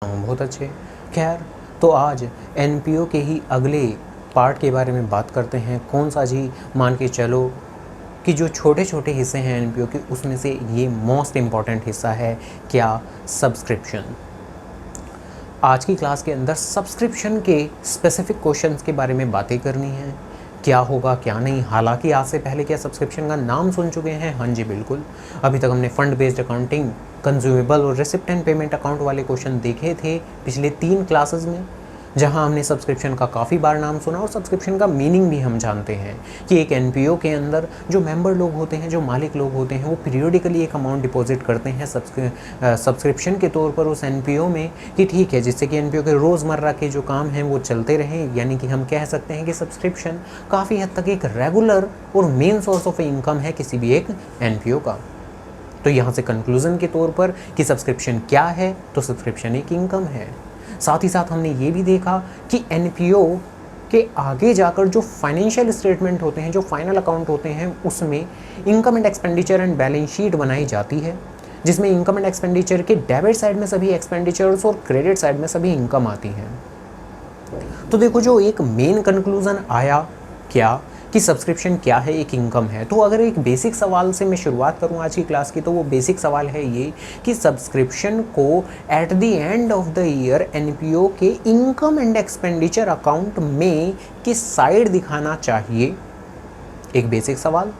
बहुत अच्छे। खैर, तो आज एनपीओ के ही अगले पार्ट के बारे में बात करते हैं। कौन सा जी? मान के चलो कि जो छोटे छोटे हिस्से हैं एनपीओ के, उसमें से ये मोस्ट इम्पॉर्टेंट हिस्सा है क्या? सब्सक्रिप्शन। आज की क्लास के अंदर सब्सक्रिप्शन के स्पेसिफिक क्वेश्चंस के बारे में बातें करनी है। क्या होगा क्या नहीं। हालांकि आज से पहले क्या सब्सक्रिप्शन का नाम सुन चुके हैं? हाँ जी बिल्कुल। अभी तक हमने फंड बेस्ड अकाउंटिंग, कंज्यूमेबल और रिसिप्ट एंड पेमेंट अकाउंट वाले क्वेश्चन देखे थे पिछले 3 क्लासेस में, जहां हमने सब्सक्रिप्शन का काफ़ी बार नाम सुना और सब्सक्रिप्शन का मीनिंग भी हम जानते हैं कि एक एनपीओ के अंदर जो मेंबर लोग होते हैं, जो मालिक लोग होते हैं, वो पीरियडिकली एक अमाउंट डिपॉजिट करते हैं सब्सक्रिप्शन के तौर पर उस एनपीओ में, कि ठीक है, जिससे कि एनपीओ के रोज़मर्रा के जो काम हैं वो चलते रहें। यानी कि हम कह सकते हैं कि सब्सक्रिप्शन काफ़ी हद तक एक रेगुलर और मेन सोर्स ऑफ इनकम है किसी भी एक एनपीओ का। तो यहाँ से कंक्लूजन के तौर पर कि सब्सक्रिप्शन क्या है, तो सब्सक्रिप्शन एक इनकम है। साथ ही साथ हमने ये भी देखा कि एनपीओ के आगे जाकर जो फाइनेंशियल स्टेटमेंट होते हैं, जो फाइनल अकाउंट होते हैं, उसमें income and expenditure and balance sheet बनाई जाती है, जिसमें इनकम एंड एक्सपेंडिचर के डेबिट साइड में सभी एक्सपेंडिचर्स और क्रेडिट साइड में सभी इनकम आती हैं। तो देखो, जो एक मेन कंक्लूजन आया क्या कि सब्सक्रिप्शन क्या है, एक इनकम है। तो अगर एक बेसिक सवाल से मैं शुरुआत करूं आज की क्लास की, तो वो बेसिक सवाल है ये कि सब्सक्रिप्शन को eight the end of the year NPO के इनकम एंड एक्सपेंडिचर अकाउंट में किस साइड दिखाना चाहिए। एक बेसिक सवाल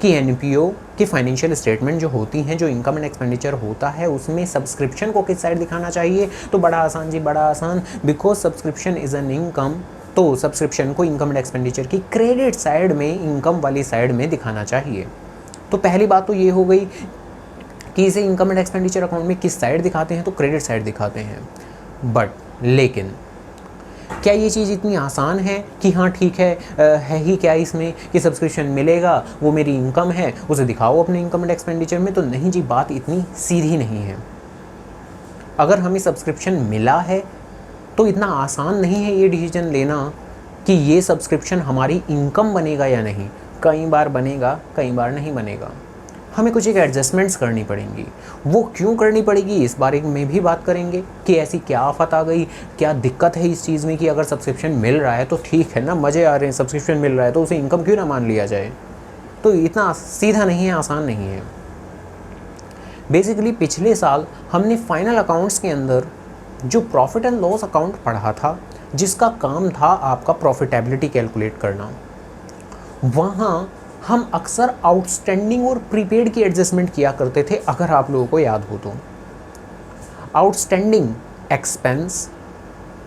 कि एनपीओ की फाइनेंशियल स्टेटमेंट जो होती हैं, जो इनकम एंड एक्सपेंडिचर होता है, उसमें सब्सक्रिप्शन को किस साइड दिखाना चाहिए। तो बड़ा आसान जी, बड़ा आसान। Because subscription is an income, तो सब्सक्रिप्शन को इनकम एंड एक्सपेंडिचर की क्रेडिट साइड में, इनकम वाली साइड में दिखाना चाहिए। तो पहली बात तो ये हो गई कि इसे इनकम एंड एक्सपेंडिचर अकाउंट में किस साइड दिखाते हैं, तो क्रेडिट साइड दिखाते हैं। बट लेकिन क्या ये चीज़ इतनी आसान है कि हाँ ठीक है ही क्या इसमें कि सब्सक्रिप्शन मिलेगा, वो मेरी इनकम है, उसे दिखाओ अपने इनकम एंड एक्सपेंडिचर में? तो नहीं जी, बात इतनी सीधी नहीं है। अगर हमें सब्सक्रिप्शन मिला है तो इतना आसान नहीं है ये डिसीजन लेना कि ये सब्सक्रिप्शन हमारी इनकम बनेगा या नहीं। कई बार बनेगा, कई बार नहीं बनेगा। हमें कुछ एक एडजस्टमेंट्स करनी पड़ेंगी। वो क्यों करनी पड़ेगी, इस बारे में भी बात करेंगे कि ऐसी क्या आफत आ गई, क्या दिक्कत है इस चीज़ में कि अगर सब्सक्रिप्शन मिल रहा है तो ठीक है ना, मज़े आ रहे हैं, सब्सक्रिप्शन मिल रहा है तो उसे इनकम क्यों ना मान लिया जाए। तो इतना सीधा नहीं है, आसान नहीं है। बेसिकली पिछले साल हमने फाइनल अकाउंट्स के अंदर जो प्रॉफिट एंड लॉस अकाउंट पढ़ा था, जिसका काम था आपका प्रॉफिटेबिलिटी कैलकुलेट करना, वहाँ हम अक्सर आउटस्टैंडिंग और प्रीपेड की एडजस्टमेंट किया करते थे। अगर आप लोगों को याद हो तो आउटस्टैंडिंग एक्सपेंस,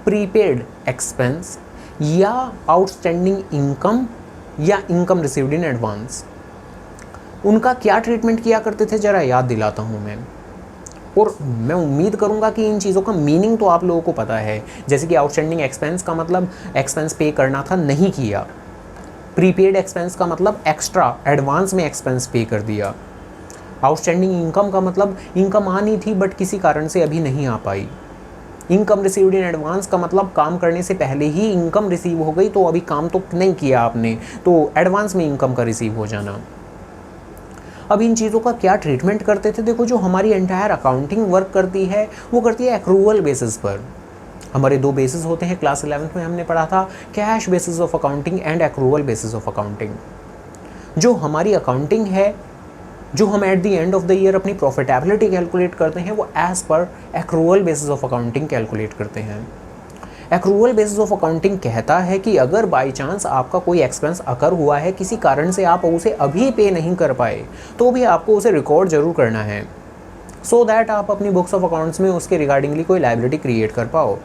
प्रीपेड एक्सपेंस, या आउटस्टैंडिंग इनकम या इनकम रिसीव्ड इन एडवांस, उनका क्या ट्रीटमेंट किया करते थे, ज़रा याद दिलाता हूँ मैं। और मैं उम्मीद करूंगा कि इन चीज़ों का मीनिंग तो आप लोगों को पता है। जैसे कि आउटस्टैंडिंग एक्सपेंस का मतलब एक्सपेंस पे करना था, नहीं किया। प्रीपेड एक्सपेंस का मतलब एक्स्ट्रा एडवांस में एक्सपेंस पे कर दिया। आउटस्टैंडिंग इनकम का मतलब इनकम आनी थी बट किसी कारण से अभी नहीं आ पाई। इनकम रिसीव्ड इन एडवांस का मतलब काम करने से पहले ही इनकम रिसीव हो गई, तो अभी काम तो नहीं किया आपने, तो एडवांस में इनकम का रिसीव हो जाना। अब इन चीज़ों का क्या ट्रीटमेंट करते थे? देखो, जो हमारी एंटायर अकाउंटिंग वर्क करती है वो करती है एक्रूवल बेसिस पर। हमारे 2 बेसिस होते हैं, क्लास 11th में हमने पढ़ा था, cash basis of accounting and accrual basis of accounting. जो हमारी अकाउंटिंग है, जो हम at the end of the year अपनी प्रॉफिटेबिलिटी कैलकुलेट करते हैं, वो as per accrual basis of accounting calculate करते हैं। एक्रूवल बेसिस ऑफ अकाउंटिंग कहता है कि अगर बाई चांस आपका कोई एक्सपेंस अकर हुआ है, किसी कारण से आप उसे अभी पे नहीं कर पाए, तो भी आपको उसे रिकॉर्ड जरूर करना है, सो दैट आप अपनी बुक्स ऑफ अकाउंट्स में उसके रिगार्डिंगली कोई लायबिलिटी क्रिएट कर पाओ।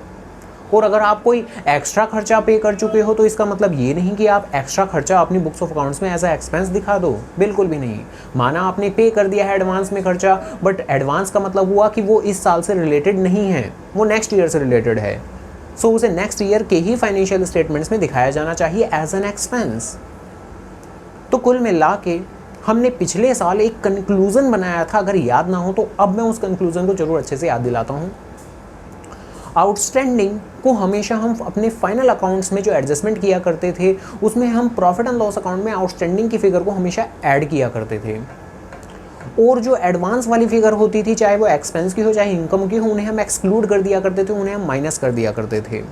और अगर आप कोई एक्स्ट्रा खर्चा पे कर चुके हो, तो इसका मतलब ये नहीं कि आप एक्स्ट्रा खर्चा अपनी बुक्स ऑफ अकाउंट्स में एज अ एक्सपेंस दिखा दो, बिल्कुल भी नहीं। माना आपने पे कर दिया है एडवांस में खर्चा, बट एडवांस का मतलब हुआ कि वो इस साल से रिलेटेड नहीं है, वो नेक्स्ट ईयर से रिलेटेड है, सो उसे नेक्स्ट ईयर के ही फाइनेंशियल स्टेटमेंट्स में दिखाया जाना चाहिए एज एन एक्सपेंस। तो कुल मिला के हमने पिछले साल एक कंक्लूजन बनाया था, अगर याद ना हो तो अब मैं उस कंक्लूजन को जरूर अच्छे से याद दिलाता हूँ। आउटस्टैंडिंग को हमेशा हम अपने फाइनल अकाउंट्स में जो एडजस्टमेंट किया करते थे, उसमें हम प्रॉफिट एंड लॉस अकाउंट में आउटस्टैंडिंग की फिगर को हमेशा ऐड किया करते थे। और जो एडवांस वाली फिगर होती थी, चाहे वो एक्सपेंस की हो चाहे इनकम की हो, उन्हें हम एक्सक्लूड कर दिया करते थे, उन्हें हम माइनस कर दिया करते थे।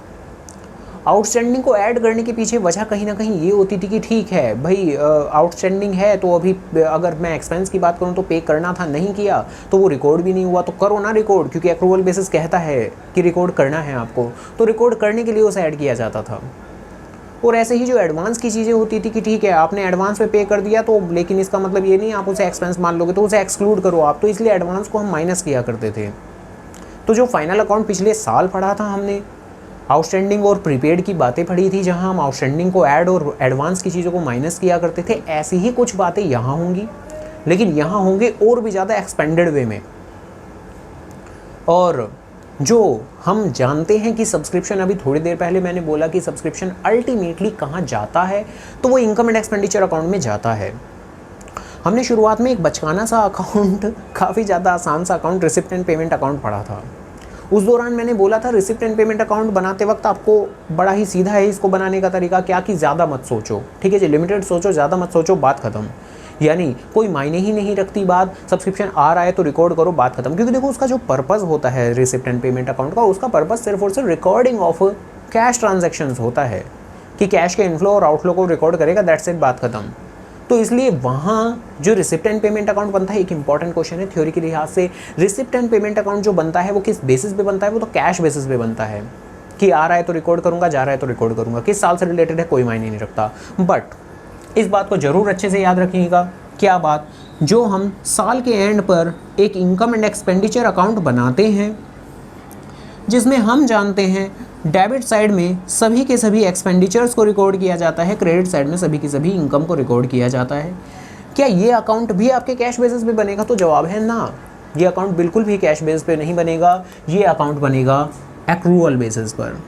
आउटस्टैंडिंग को ऐड करने के पीछे वजह कहीं ना कहीं ये होती थी कि ठीक है भाई, आउटस्टैंडिंग है तो अभी अगर मैं एक्सपेंस की बात करूँ तो पे करना था, नहीं किया तो वो रिकॉर्ड भी नहीं हुआ, तो करो ना रिकॉर्ड, क्योंकि एक्रूवल बेसिस कहता है कि रिकॉर्ड करना है आपको, तो रिकॉर्ड करने के लिए उसे ऐड किया जाता था। और ऐसे ही जो एडवांस की चीज़ें होती थी कि ठीक है आपने एडवांस में पे कर दिया, तो लेकिन इसका मतलब ये नहीं आप उसे एक्सपेंस मान लोगे, तो उसे एक्सक्लूड करो आप, तो इसलिए एडवांस को हम माइनस किया करते थे। तो जो फाइनल अकाउंट पिछले साल पढ़ा था हमने, आउटस्टैंडिंग और प्रीपेड की बातें पढ़ी थी, जहां हम आउटस्टैंडिंग को ऐड और एडवांस की चीज़ों को माइनस किया करते थे, ऐसी ही कुछ बातें यहाँ होंगी, लेकिन यहाँ होंगे और भी ज़्यादा एक्सपेंडेड वे में। और जो हम जानते हैं कि सब्सक्रिप्शन, अभी थोड़ी देर पहले मैंने बोला कि सब्सक्रिप्शन अल्टीमेटली कहाँ जाता है, तो वो इनकम एंड एक्सपेंडिचर अकाउंट में जाता है। हमने शुरुआत में एक बचकाना सा अकाउंट, काफ़ी ज़्यादा आसान सा account, receipt and payment account पढ़ा था। उस दौरान मैंने बोला था रिसिप्ट एंड पेमेंट अकाउंट बनाते वक्त आपको बड़ा ही सीधा है इसको बनाने का तरीका, क्या कि ज़्यादा मत सोचो, ठीक है जी, लिमिटेड सोचो, ज़्यादा मत सोचो, बात खत्म। यानी कोई मायने ही नहीं रखती बात, सब्सक्रिप्शन आ रहा है तो रिकॉर्ड करो, बात खत्म। क्योंकि देखो उसका जो पर्पज़ होता है रिसिप्ट एंड पेमेंट अकाउंट का, उसका पर्पज़ सिर्फ और सिर्फ रिकॉर्डिंग ऑफ कैश ट्रांजेक्शंस होता है, कि कैश के इनफ्लो और आउटफ्लो को रिकॉर्ड करेगा, दैट्स इट, बात खत्म। तो इसलिए वहाँ जो रिसिप्ट एंड पेमेंट अकाउंट बनता है, एक इंपॉर्टेंट क्वेश्चन है थ्योरी के लिहाज से, रिसिप्ट एंड पेमेंट अकाउंट जो बनता है वो किस बेसिस पे बनता है, वो तो कैश बेसिस पे बनता है, कि आ रहा है तो रिकॉर्ड करूँगा, जा रहा है तो रिकॉर्ड करूँगा, किस साल से रिलेटेड है कोई मायने नहीं रखता। बट इस बात को ज़रूर अच्छे से याद रखिएगा, क्या बात, जो हम साल के एंड पर एक इनकम एंड एक्सपेंडिचर अकाउंट बनाते हैं, जिसमें हम जानते हैं डेबिट साइड में सभी के सभी एक्सपेंडिचर्स को रिकॉर्ड किया जाता है, क्रेडिट साइड में सभी की सभी इनकम को रिकॉर्ड किया जाता है। क्या ये अकाउंट भी आपके कैश बेसिस पे बनेगा? तो जवाब है ना, ये अकाउंट बिल्कुल भी कैश बेसिस पे नहीं बनेगा, ये अकाउंट बनेगा एक्रूवल बेसिस पर।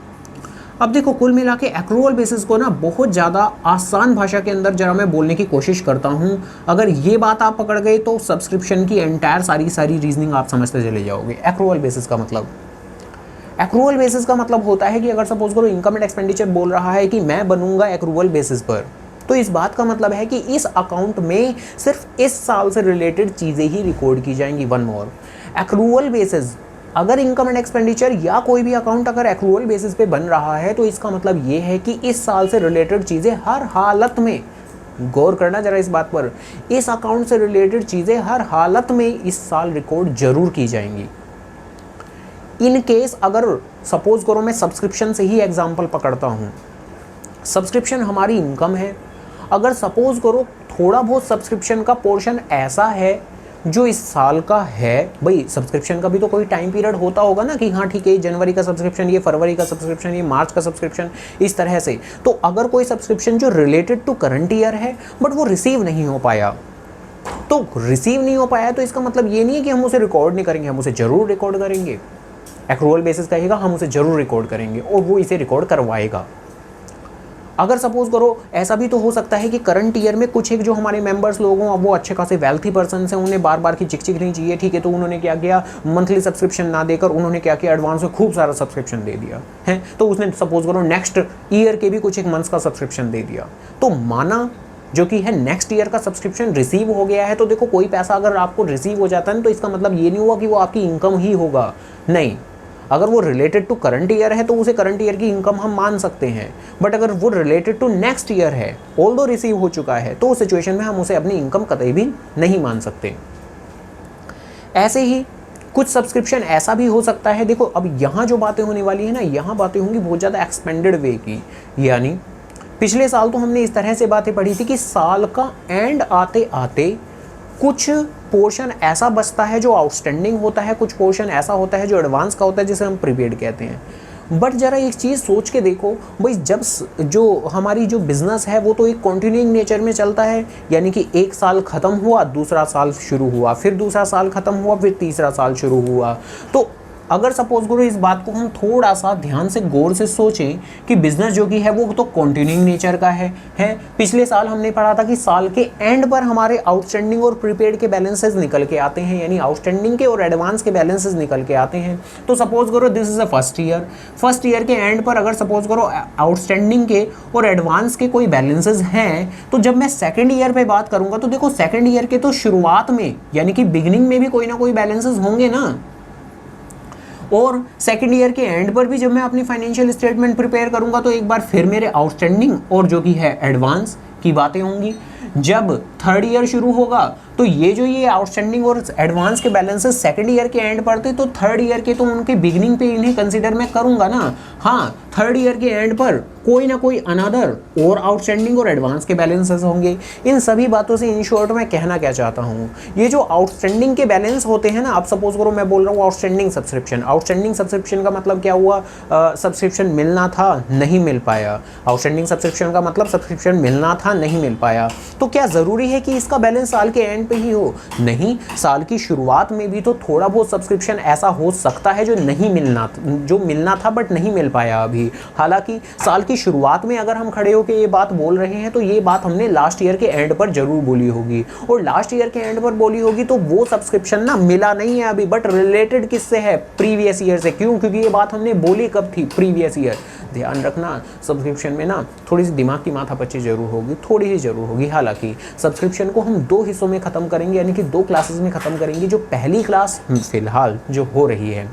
अब देखो कुल मिला के एक्रूवल बेसिस को ना बहुत ज़्यादा आसान भाषा के अंदर जरा मैं बोलने की कोशिश करता हूँ। अगर ये बात आप पकड़ गए तो सब्सक्रिप्शन की एंटायर सारी रीजनिंग आप समझते चले जाओगे। एक्रूवल बेसिस का मतलब, एक्रूवल बेसिस का मतलब होता है कि अगर सपोज करो इनकम एंड एक्सपेंडिचर बोल रहा है कि मैं बनूंगा एक्रूवल बेसिस पर, तो इस बात का मतलब है कि इस अकाउंट में सिर्फ इस साल से रिलेटेड चीज़ें ही रिकॉर्ड की जाएंगी। वन मोर, एक्रूवल बेसिस, अगर इनकम एंड एक्सपेंडिचर या कोई भी अकाउंट अगर एक्रूवल बेसिस पे बन रहा है, तो इसका मतलब ये है कि इस साल से रिलेटेड चीज़ें हर हालत में, गौर करना जरा इस बात पर, इस अकाउंट से रिलेटेड चीज़ें हर हालत में इस साल रिकॉर्ड जरूर की जाएंगी। इन केस अगर सपोज करो मैं सब्सक्रिप्शन से ही एग्जांपल पकड़ता हूँ, सब्सक्रिप्शन हमारी इनकम है, अगर सपोज करो थोड़ा बहुत सब्सक्रिप्शन का पोर्शन ऐसा है जो इस साल का है, भाई सब्सक्रिप्शन का भी तो कोई टाइम पीरियड होता होगा ना, कि हाँ ठीक है जनवरी का सब्सक्रिप्शन, ये फरवरी का सब्सक्रिप्शन, ये मार्च का सब्सक्रिप्शन, इस तरह से। तो अगर कोई सब्सक्रिप्शन जो रिलेटेड टू करंट ईयर है बट वो रिसीव नहीं हो पाया, तो रिसीव नहीं हो पाया तो इसका मतलब ये नहीं है कि हम उसे रिकॉर्ड नहीं करेंगे, हम उसे जरूर रिकॉर्ड करेंगे। एक्रूवल बेसिस कहेगा हम उसे जरूर रिकॉर्ड करेंगे और वो इसे रिकॉर्ड करवाएगा। अगर सपोज करो ऐसा भी तो हो सकता है कि करंट ईयर में कुछ एक जो हमारे मेंबर्स लोग हों, अब वो अच्छे खासे वेल्थी पर्सन हैं, उन्हें बार बार की चिक नहीं चाहिए, ठीक है, तो उन्होंने क्या किया, मंथली सब्सक्रिप्शन ना देकर उन्होंने क्या किया, एडवांस में खूब सारा सब्सक्रिप्शन दे दिया है, तो उसने सपोज करो नेक्स्ट ईयर के भी कुछ एक मंथ्स का सब्सक्रिप्शन दे दिया, तो माना जो कि है नेक्स्ट ईयर का सब्सक्रिप्शन रिसीव हो गया है। तो देखो कोई पैसा अगर आपको रिसीव हो जाता है ना, तो इसका मतलब ये नहीं हुआ कि वो आपकी इनकम ही होगा, नहीं, अगर वो रिलेटेड टू करंट ईयर है तो उसे करंट ईयर की इनकम हम मान सकते हैं, बट अगर वो रिलेटेड टू नेक्स्ट ईयर है, ऑल्दो रिसीव हो चुका है, तो उस सिचुएशन में हम उसे अपनी इनकम कतई भी नहीं मान सकते। ऐसे ही कुछ सब्सक्रिप्शन ऐसा भी हो सकता है, देखो अब यहाँ जो बातें होने वाली है ना, यहाँ बातें होंगी बहुत ज़्यादा एक्सपेंडेड वे की, यानी पिछले साल तो हमने इस तरह से बातें पढ़ी थी कि साल का एंड आते आते कुछ पोर्शन ऐसा बचता है जो आउटस्टैंडिंग होता है, कुछ पोर्शन ऐसा होता है जो एडवांस का होता है, जिसे हम प्रीपेड कहते हैं। बट ज़रा एक चीज़ सोच के देखो भाई, जब जो हमारी जो बिज़नेस है वो तो एक कॉन्टिन्यूइंग नेचर में चलता है, यानी कि एक साल ख़त्म हुआ, दूसरा साल शुरू हुआ, फिर दूसरा साल ख़त्म हुआ, फिर तीसरा साल शुरू हुआ। तो अगर सपोज करो इस बात को हम थोड़ा सा ध्यान से गौर से सोचें कि बिजनेस जो कि है वो तो कंटिन्यूइंग नेचर का है। पिछले साल हमने पढ़ा था कि साल के एंड पर हमारे आउटस्टैंडिंग और प्रीपेड के बैलेंसेस निकल के आते हैं, यानी आउटस्टैंडिंग के और एडवांस के बैलेंसेस निकल के आते हैं। तो सपोज करो this is a first year के एंड पर अगर सपोज करो आउटस्टैंडिंग के और एडवांस के कोई बैलेंसेस हैं, तो जब मैं सेकेंड ईयर पे बात करूंगा तो देखो सेकेंड ईयर के तो शुरुआत में यानी कि बिगिनिंग में भी कोई ना कोई बैलेंसेस होंगे ना, और सेकेंड ईयर के एंड पर भी जब मैं अपनी फाइनेंशियल स्टेटमेंट प्रिपेयर करूंगा तो एक बार फिर मेरे आउटस्टैंडिंग और जो कि है एडवांस की बातें होंगी। जब थर्ड ईयर शुरू होगा तो ये आउटस्टैंडिंग और एडवांस के बैलेंसेस सेकंड ईयर के एंड पर थे, तो थर्ड ईयर के तो उनके बिगिनिंग पे इन्हें कंसीडर मैं करूंगा ना। हाँ, थर्ड ईयर के एंड पर कोई ना कोई अनदर और आउटस्टैंडिंग और एडवांस के बैलेंसेस होंगे। इन सभी बातों से इन शॉर्ट मैं कहना क्या चाहता हूँ, ये जो आउटस्टैंडिंग के बैलेंस होते हैं ना, अब सपोज करो मैं बोल रहा हूँ आउटस्टैंडिंग सब्सक्रिप्शन का मतलब क्या हुआ, सब्सक्रिप्शन मिलना था नहीं मिल पाया। आउटस्टैंडिंग सब्सक्रिप्शन का मतलब सब्सक्रिप्शन मिलना था नहीं मिल पाया। तो क्या ज़रूरी है कि इसका बैलेंस साल के एंड पे ही हो? नहीं, साल की शुरुआत में भी तो थोड़ा बहुत सब्सक्रिप्शन ऐसा हो सकता है जो मिलना था बट नहीं मिल पाया अभी। हालांकि साल की शुरुआत में अगर हम खड़े होकर ये बात बोल रहे हैं तो ये बात हमने लास्ट ईयर के एंड पर जरूर बोली होगी, और लास्ट ईयर के एंड पर बोली होगी तो वो सब्सक्रिप्शन ना मिला नहीं है अभी, बट रिलेटेड किससे है? प्रीवियस ईयर से। क्यों? क्योंकि ये बात हमने बोली कब थी? Previous year. ध्यान रखना, सब्सक्रिप्शन में ना थोड़ी सी दिमाग की माथापच्ची जरूर होगी, थोड़ी ही जरूर होगी। हालांकि सब्सक्रिप्शन को हम 2 हिस्सों में खत्म करेंगे, यानी कि 2 क्लासेस में खत्म करेंगे। जो पहली क्लास फिलहाल जो हो रही है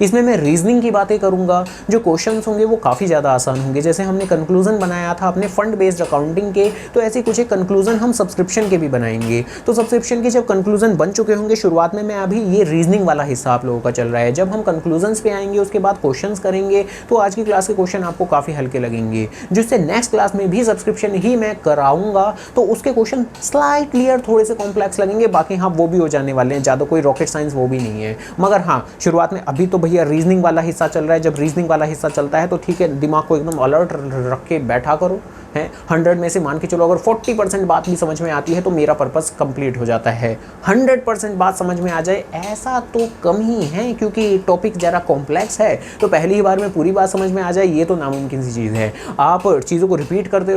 इसमें मैं रीजनिंग की बातें करूंगा। जो क्वेश्चंस होंगे वो काफ़ी ज़्यादा आसान होंगे। जैसे हमने कंक्लूजन बनाया था अपने फंड बेस्ड अकाउंटिंग के, तो ऐसे कुछ एक कंक्लूजन हम सब्सक्रिप्शन के भी बनाएंगे। तो सब्सक्रिप्शन के जब कंक्लूजन बन चुके होंगे, शुरुआत में मैं अभी ये रीजनिंग वाला हिस्सा आप लोगों का चल रहा है। जब हम कंक्लूजन्स पे आएंगे उसके बाद क्वेश्चंस करेंगे, तो आज की क्लास के क्वेश्चन आपको काफ़ी हल्के लगेंगे। जिससे नेक्स्ट क्लास में भी सब्सक्रिप्शन ही मैं कराऊंगा तो उसके क्वेश्चन स्लाइटली थोड़े से कॉम्प्लेक्स लगेंगे। बाकी हाँ, वो भी हो जाने वाले हैं, ज़्यादा कोई रॉकेट साइंस वो भी नहीं है। मगर हाँ, शुरुआत में अभी तो भैया रीजनिंग वाला हिस्सा चल रहा है। जब रीजनिंग वाला हिस्सा चलता है तो ठीक है, दिमाग को एकदम अलर्ट रख के बैठा करो। 100 में से मान के चलो अगर 40% बात भी समझ में आती है तो मेरा पर्पस कंप्लीट हो जाता है। 100% बात समझ में आ जाए ऐसा तो कम ही है, क्योंकि टॉपिक ज़रा कॉम्प्लेक्स है, तो पहली ही बार में पूरी बात समझ में आ जाए ये तो नामुमकिन सी चीज़ है। आप चीज़ों को रिपीट करते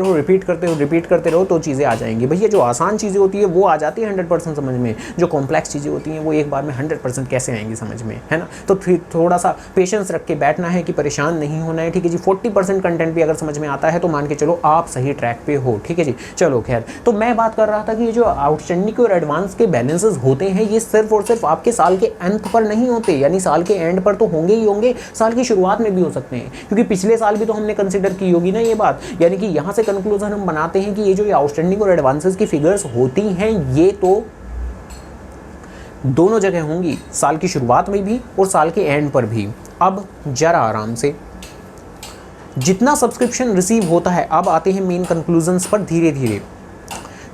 रहो तो चीज़ें आ जाएंगी। भैया जो आसान चीज़ें होती है वो आ जाती है 100% समझ में, जो कॉम्प्लेक्स चीज़ें होती हैं वो एक बार में 100% कैसे आएंगी समझ में, है ना। तो फिर थोड़ा सा पेशेंस रख के बैठना है कि परेशान नहीं होना है, ठीक है जी। 40% कंटेंट भी अगर समझ में आता है तो मान के चलो आप सही ट्रैक पे हो, ठीक है जी। चलो खैर, तो मैं बात कर रहा था कि ये जो आउटस्टैंडिंग और एडवांस के बैलेंसेस होते हैं ये सिर्फ और सिर्फ आपके साल के अंत पर नहीं होते, यानी साल के एंड पर तो होंगे ही होंगे, साल की शुरुआत में भी हो सकते हैं, क्योंकि पिछले साल भी तो हमने कंसिडर की होगी ना ये बात। यानी कि यहाँ से कंक्लूजन हम बनाते हैं कि ये जो आउटस्टैंडिंग और एडवांसेस की फिगर्स होती हैं ये तो दोनों जगह होंगी, साल की शुरुआत में भी और साल के एंड पर भी। अब जरा आराम से, जितना सब्सक्रिप्शन रिसीव होता है, अब आते हैं मेन कंक्लूजन्स पर धीरे धीरे।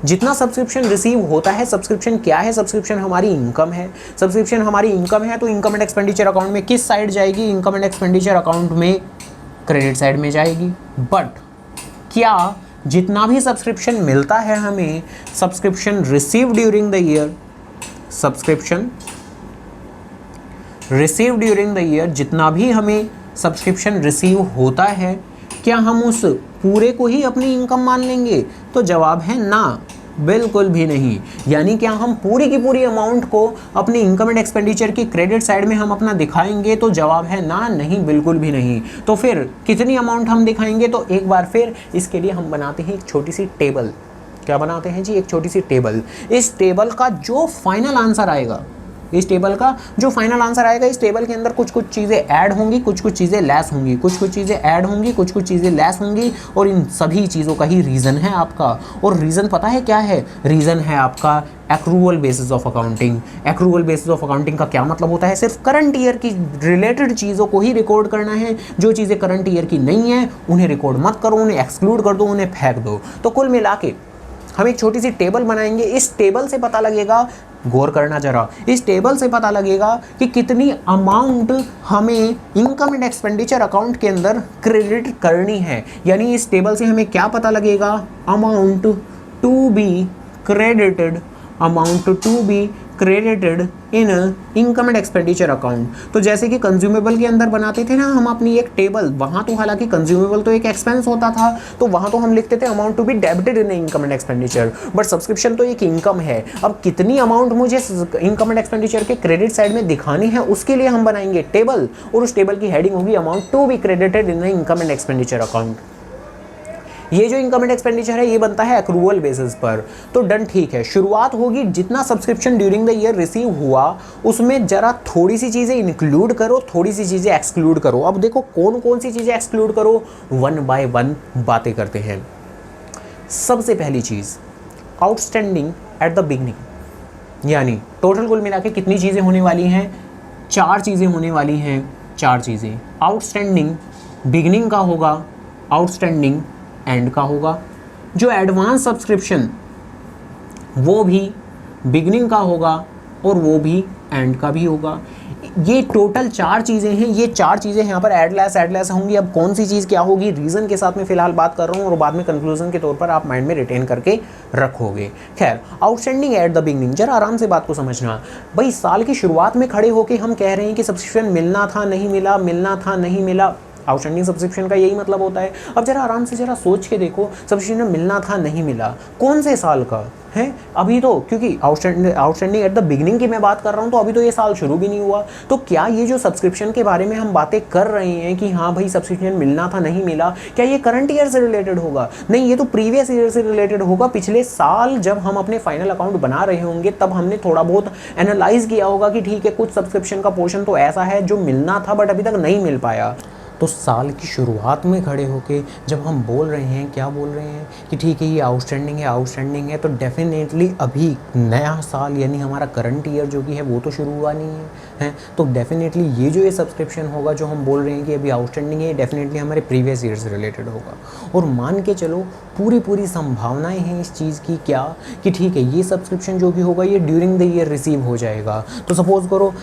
जितना सब्सक्रिप्शन रिसीव होता है, सब्सक्रिप्शन क्या है? सब्सक्रिप्शन हमारी इनकम है। सब्सक्रिप्शन हमारी इनकम है तो इनकम एंड एक्सपेंडिचर अकाउंट में किस साइड जाएगी? इनकम एंड एक्सपेंडिचर अकाउंट में क्रेडिट साइड में जाएगी। बट क्या जितना भी सब्सक्रिप्शन मिलता है हमें, subscription receive during the year, जितना भी हमें सब्सक्रिप्शन रिसीव होता है, क्या हम उस पूरे को ही अपनी इनकम मान लेंगे? तो जवाब है ना, बिल्कुल भी नहीं। यानी क्या हम पूरी की पूरी अमाउंट को अपनी इनकम एंड एक्सपेंडिचर की क्रेडिट साइड में हम अपना दिखाएंगे? तो जवाब है ना, नहीं, बिल्कुल भी नहीं। तो फिर कितनी अमाउंट हम दिखाएंगे? तो एक बार फिर इसके लिए हम बनाते हैं एक छोटी सी टेबल। क्या बनाते हैं जी? एक छोटी सी टेबल। इस टेबल का जो फाइनल आंसर आएगा, इस टेबल के अंदर कुछ कुछ चीज़ें ऐड होंगी, कुछ कुछ चीज़ें लेस होंगी, कुछ कुछ चीज़ें ऐड होंगी, कुछ कुछ चीज़ें लेस होंगी, और इन सभी चीज़ों का ही रीज़न है आपका। और रीज़न पता है क्या है? रीज़न है आपका accrual basis of accounting. Accrual basis of accounting का क्या मतलब होता है? सिर्फ करंट ईयर की रिलेटेड चीज़ों को ही रिकॉर्ड करना है। जो चीज़ें करंट ईयर की नहीं है उन्हें रिकॉर्ड मत करो, उन्हें एक्सक्लूड कर दो, उन्हें फेंक दो। तो कुल मिला के हम एक छोटी सी टेबल बनाएंगे। इस टेबल से पता लगेगा, गौर करना जरा, इस टेबल से पता लगेगा कि कितनी अमाउंट हमें इनकम एंड एक्सपेंडिचर अकाउंट के अंदर क्रेडिट करनी है। यानी इस टेबल से हमें क्या पता लगेगा? Amount to be credited in income and expenditure account. तो जैसे कि कंज्यूमेबल के अंदर बनाते थे ना हम अपनी एक टेबल, वहाँ तो हालांकि कंज्यूमेबल तो एक एक्सपेंस होता था, तो वहाँ तो हम लिखते थे amount to be debited in income and expenditure, but subscription तो एक इनकम है। अब कितनी अमाउंट मुझे इनकम एंड एक्सपेंडिचर के क्रेडिट साइड में दिखानी है, उसके लिए हम बनाएंगे टेबल, और उस टेबल की हेडिंग होगी amount to be credited in income and expenditure account. ये जो इनकम एंड एक्सपेंडिचर है ये बनता है एक्रूवल बेसिस पर। तो डन, ठीक है, शुरुआत होगी जितना subscription during the year receive हुआ उसमें जरा थोड़ी सी चीज़ें इंक्लूड करो, थोड़ी सी चीज़ें एक्सक्लूड करो। अब देखो कौन कौन सी चीज़ें एक्सक्लूड करो, वन बाय वन बातें करते हैं। सबसे पहली चीज़ आउटस्टैंडिंग एट द बिगनिंग, यानी टोटल कुल मिला के कितनी चीज़ें होने वाली हैं, 4 चीज़ें होने वाली हैं, 4 चीज़ें। आउटस्टैंडिंग बिगनिंग का होगा, आउटस्टैंडिंग एंड का होगा, जो एडवांस सब्सक्रिप्शन वो भी बिगनिंग का होगा और वो भी एंड का भी होगा। ये टोटल 4 चीज़ें हैं, ये 4 चीज़ें यहाँ पर एड लेस होंगी। अब कौन सी चीज़ क्या होगी रीज़न के साथ में फिलहाल बात कर रहा हूँ और बाद में कंक्लूजन के तौर पर आप माइंड में रिटेन करके रखोगे। खैर, आउटस्टैंडिंग एट द बिगनिंग, जरा आराम से बात को समझना भाई। साल की शुरुआत में खड़े होके हम कह रहे हैं कि सब्सक्रिप्शन मिलना था नहीं मिला, मिलना था नहीं मिला। आउटस्टैंडिंग सब्सक्रिप्शन का यही मतलब होता है। अब जरा आराम से जरा सोच के देखो, सब्सक्रिप्शन मिलना था नहीं मिला, कौन से साल का है अभी तो, क्योंकि आउटस्टैंडिंग एट द बिगनिंग की मैं बात कर रहा हूँ तो अभी तो ये साल शुरू भी नहीं हुआ। तो क्या ये जो सब्सक्रिप्शन के बारे में हम बातें कर रहे हैं कि हाँ भाई सब्सक्रिप्शन मिलना था नहीं मिला, क्या ये करंट ईयर से रिलेटेड होगा? नहीं, ये तो प्रीवियस ईयर से रिलेटेड होगा। पिछले साल जब हम अपने फाइनल अकाउंट बना रहे होंगे तब हमने थोड़ा बहुत एनालाइज किया होगा कि ठीक है कुछ सब्सक्रिप्शन का पोर्शन तो ऐसा है जो मिलना था बट अभी तक नहीं मिल पाया। तो साल की शुरुआत में खड़े होके जब हम बोल रहे हैं, क्या बोल रहे हैं कि ठीक है ये आउटस्टैंडिंग है, तो डेफिनेटली अभी नया साल यानी हमारा करंट ईयर जो कि है वो तो शुरू हुआ नहीं है, तो डेफिनेटली ये जो ये सब्सक्रिप्शन होगा जो हम बोल रहे हैं कि अभी आउटस्टैंडिंग है, डेफिनेटली हमारे प्रीवियस ईयर से रिलेटेड होगा। और मान के चलो पूरी संभावनाएं हैं इस चीज़ की, क्या कि ठीक है ये सब्सक्रिप्शन जो भी होगा ये ड्यूरिंग द ईयर रिसीव हो जाएगा। तो सपोज़ करो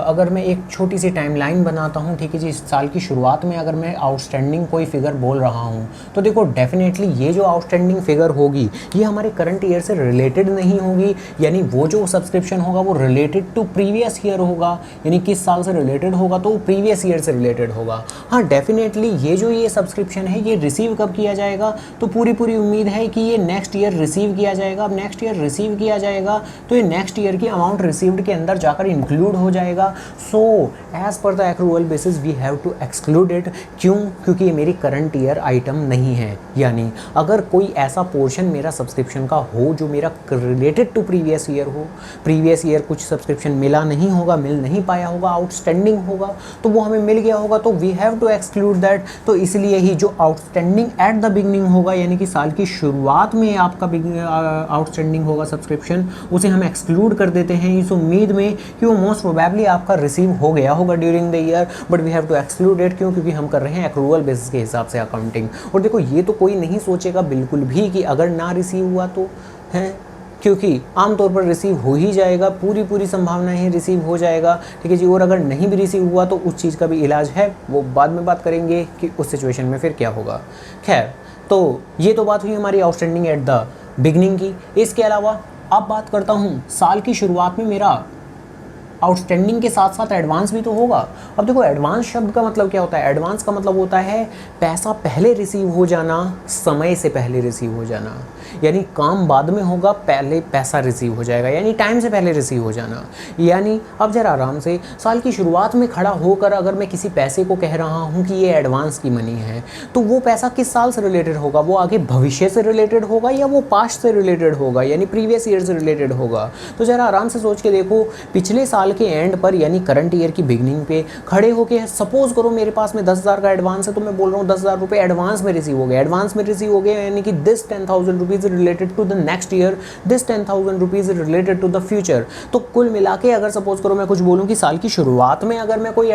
अगर मैं एक छोटी सी टाइमलाइन बनाता हूँ, ठीक है जी, साल की शुरुआत में अगर मैं आउटस्टैंडिंग कोई फिगर बोल रहा हूँ तो देखो डेफिनेटली ये जो आउटस्टैंडिंग फिगर होगी ये हमारे करंट ईयर से रिलेटेड नहीं होगी, यानी वो जो सब्सक्रिप्शन होगा वो रिलेटेड टू प्रीवियस ईयर होगा, यानी किस साल से रिलेटेड होगा तो प्रीवियस ईयर से रिलेटेड होगा। हाँ, डेफिनेटली ये जो ये सब्सक्रिप्शन है ये रिसीव कब किया जाएगा, तो पूरी उम्मीद है कि ये नेक्स्ट ईयर रिसीव किया जाएगा। अब नेक्स्ट ईयर रिसीव किया जाएगा तो ये नेक्स्ट ईयर की अमाउंट रिसीव्ड के अंदर जाकर इंक्लूड हो जाएगा। So as per the accrual basis we have to exclude it. क्यों? क्योंकि ये मेरी करंट ईयर आइटम नहीं है। यानी अगर कोई ऐसा पोर्शन मेरा सब्सक्रिप्शन का हो जो मेरा रिलेटेड टू प्रीवियस ईयर हो, प्रीवियस ईयर कुछ सब्सक्रिप्शन मिला नहीं होगा, मिल नहीं पाया होगा, आउटस्टैंडिंग होगा, तो वो हमें मिल गया होगा, तो we have to exclude that. तो इसलिए ही जो आउटस्टैंडिंग एट द बिगनिंग होगा यानी कि साल की शुरुआत में आपका आउटस्टैंडिंग होगा सब्सक्रिप्शन, उसे हम एक्सक्लूड कर देते हैं इस उम्मीद में कि वो मोस्ट प्रोबेबली आपका रिसीव हो गया होगा during the year, but we have to exclude it. क्यों? क्योंकि हम कर रहे हैं एक्रूवल बेसिस के हिसाब से अकाउंटिंग। और देखो ये तो कोई नहीं सोचेगा बिल्कुल भी कि अगर ना रिसीव हुआ तो है, क्योंकि आमतौर पर रिसीव हो ही जाएगा, पूरी संभावना है रिसीव हो जाएगा, ठीक है जी। और अगर नहीं भी रिसीव हुआ तो उस चीज़ का भी इलाज है, वो बाद में बात करेंगे कि उस सिचुएशन में फिर क्या होगा। खैर, तो ये तो बात हुई हमारी आउटस्टैंडिंग एट द बिगनिंग की। इसके अलावा अब बात करता हूँ साल की शुरुआत में मेरा आउटस्टैंडिंग के साथ साथ एडवांस भी तो होगा। अब देखो एडवांस शब्द का मतलब क्या होता है? एडवांस का मतलब होता है पैसा पहले रिसीव हो जाना, समय से पहले रिसीव हो जाना, यानी काम बाद में होगा, पहले पैसा रिसीव हो जाएगा, यानी टाइम से पहले रिसीव हो जाना। यानी अब जरा आराम से साल की शुरुआत में खड़ा होकर अगर मैं किसी पैसे को कह रहा हूँ कि ये एडवांस की मनी है, तो वो पैसा किस साल से रिलेटेड होगा? वो आगे भविष्य से रिलेटेड होगा या वो पास्ट से रिलेटेड होगा, यानी प्रीवियस ईयर से रिलेटेड होगा? तो जरा आराम से सोच के देखो, पिछले साल के एंड पर यानी करंट ईयर की बिगनिंग पे खड़े होके सपोज करो मेरे पास में 10,000 का एडवांस है, तो मैं बोल रहा हूँ 10,000 रुपये एडवांस में रिसीव हो गए। एडवांस में रिसीव हो गए यानी कि this 10,000 rupees related to the next year, this 10,000 rupees related to the future. तो कुल मिला के अगर सपोज करो मैं कुछ बोलूँ कि साल की शुरुआत में अगर मैं कोई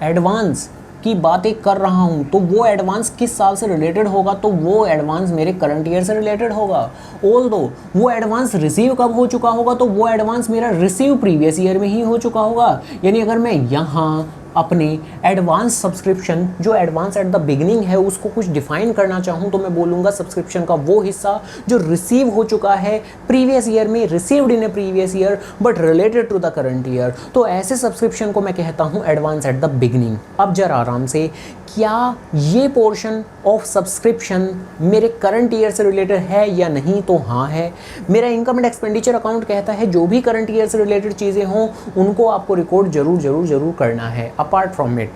एडवांस की बातें कर रहा हूँ तो वो एडवांस किस साल से रिलेटेड होगा? तो वो एडवांस मेरे करंट ईयर से रिलेटेड होगा। ऑल्दो वो एडवांस रिसीव कब हो चुका होगा? तो वो एडवांस मेरा रिसीव प्रीवियस ईयर में ही हो चुका होगा। यानी अगर मैं यहाँ अपने एडवांस सब्सक्रिप्शन, जो एडवांस एट द बिगिनिंग है, उसको कुछ डिफाइन करना चाहूँ तो मैं बोलूँगा सब्सक्रिप्शन का वो हिस्सा जो रिसीव हो चुका है प्रीवियस ईयर में, received in a previous year but related to the current year. तो ऐसे सब्सक्रिप्शन को मैं कहता हूँ एडवांस एट द बिगिनिंग। अब जरा आराम से, क्या ये पोर्शन ऑफ सब्सक्रिप्शन मेरे करंट ईयर से रिलेटेड है या नहीं? तो हाँ है। मेरा इनकम एंड एक्सपेंडिचर अकाउंट कहता है जो भी करंट ईयर से रिलेटेड चीज़ें हों उनको आपको रिकॉर्ड जरूर करना है। अपार्ट फ्रॉम इट,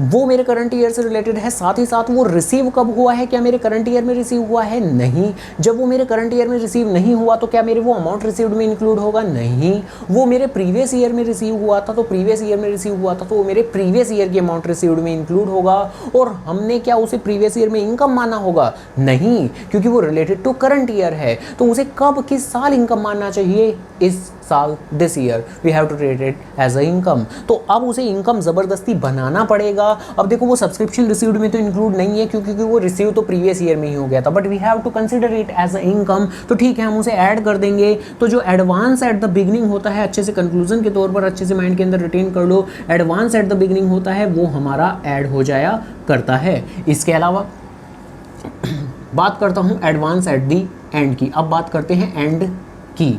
वो मेरे करंट ईयर से रिलेटेड है, साथ ही साथ वो रिसीव कब हुआ है, क्या मेरे करंट ईयर में रिसीव हुआ है? नहीं। जब वो मेरे करंट ईयर में रिसीव नहीं हुआ तो क्या मेरे वो अमाउंट रिसीव्ड में इंक्लूड होगा? नहीं। वो मेरे प्रीवियस ईयर में रिसीव हुआ था तो प्रीवियस ईयर में रिसीव हुआ था तो वो मेरे प्रीवियस ईयर की अमाउंट रिसीव्ड में इंक्लूड होगा। और हमने क्या उसे प्रीवियस ईयर में इनकम माना होगा? नहीं, क्योंकि वो रिलेटेड टू करंट ईयर है। तो उसे कब, किस साल इनकम मानना चाहिए? इस साल, this year we have to treat it as a income. तो अब उसे इनकम ज़बरदस्ती बनाना पड़ेगा। अब देखो वो सब्सक्रिप्शन रिसीव्ड में तो इंक्लूड नहीं है क्योंकि वो रिसीव तो प्रीवियस ईयर में ही हो गया था, but we have to consider it as a income. तो ठीक है, हम उसे ऐड कर देंगे। तो जो एडवांस एट द बिगिनिंग होता है, अच्छे से कंक्लूजन के तौर पर अच्छे से माइंड के अंदर रिटेन कर लो, एडवांस एट द बिगिनिंग होता है वो हमारा ऐड हो जाया करता है। इसके अलावा बात करता हूँ एडवांस एट द एंड की। अब बात करते हैं एंड की।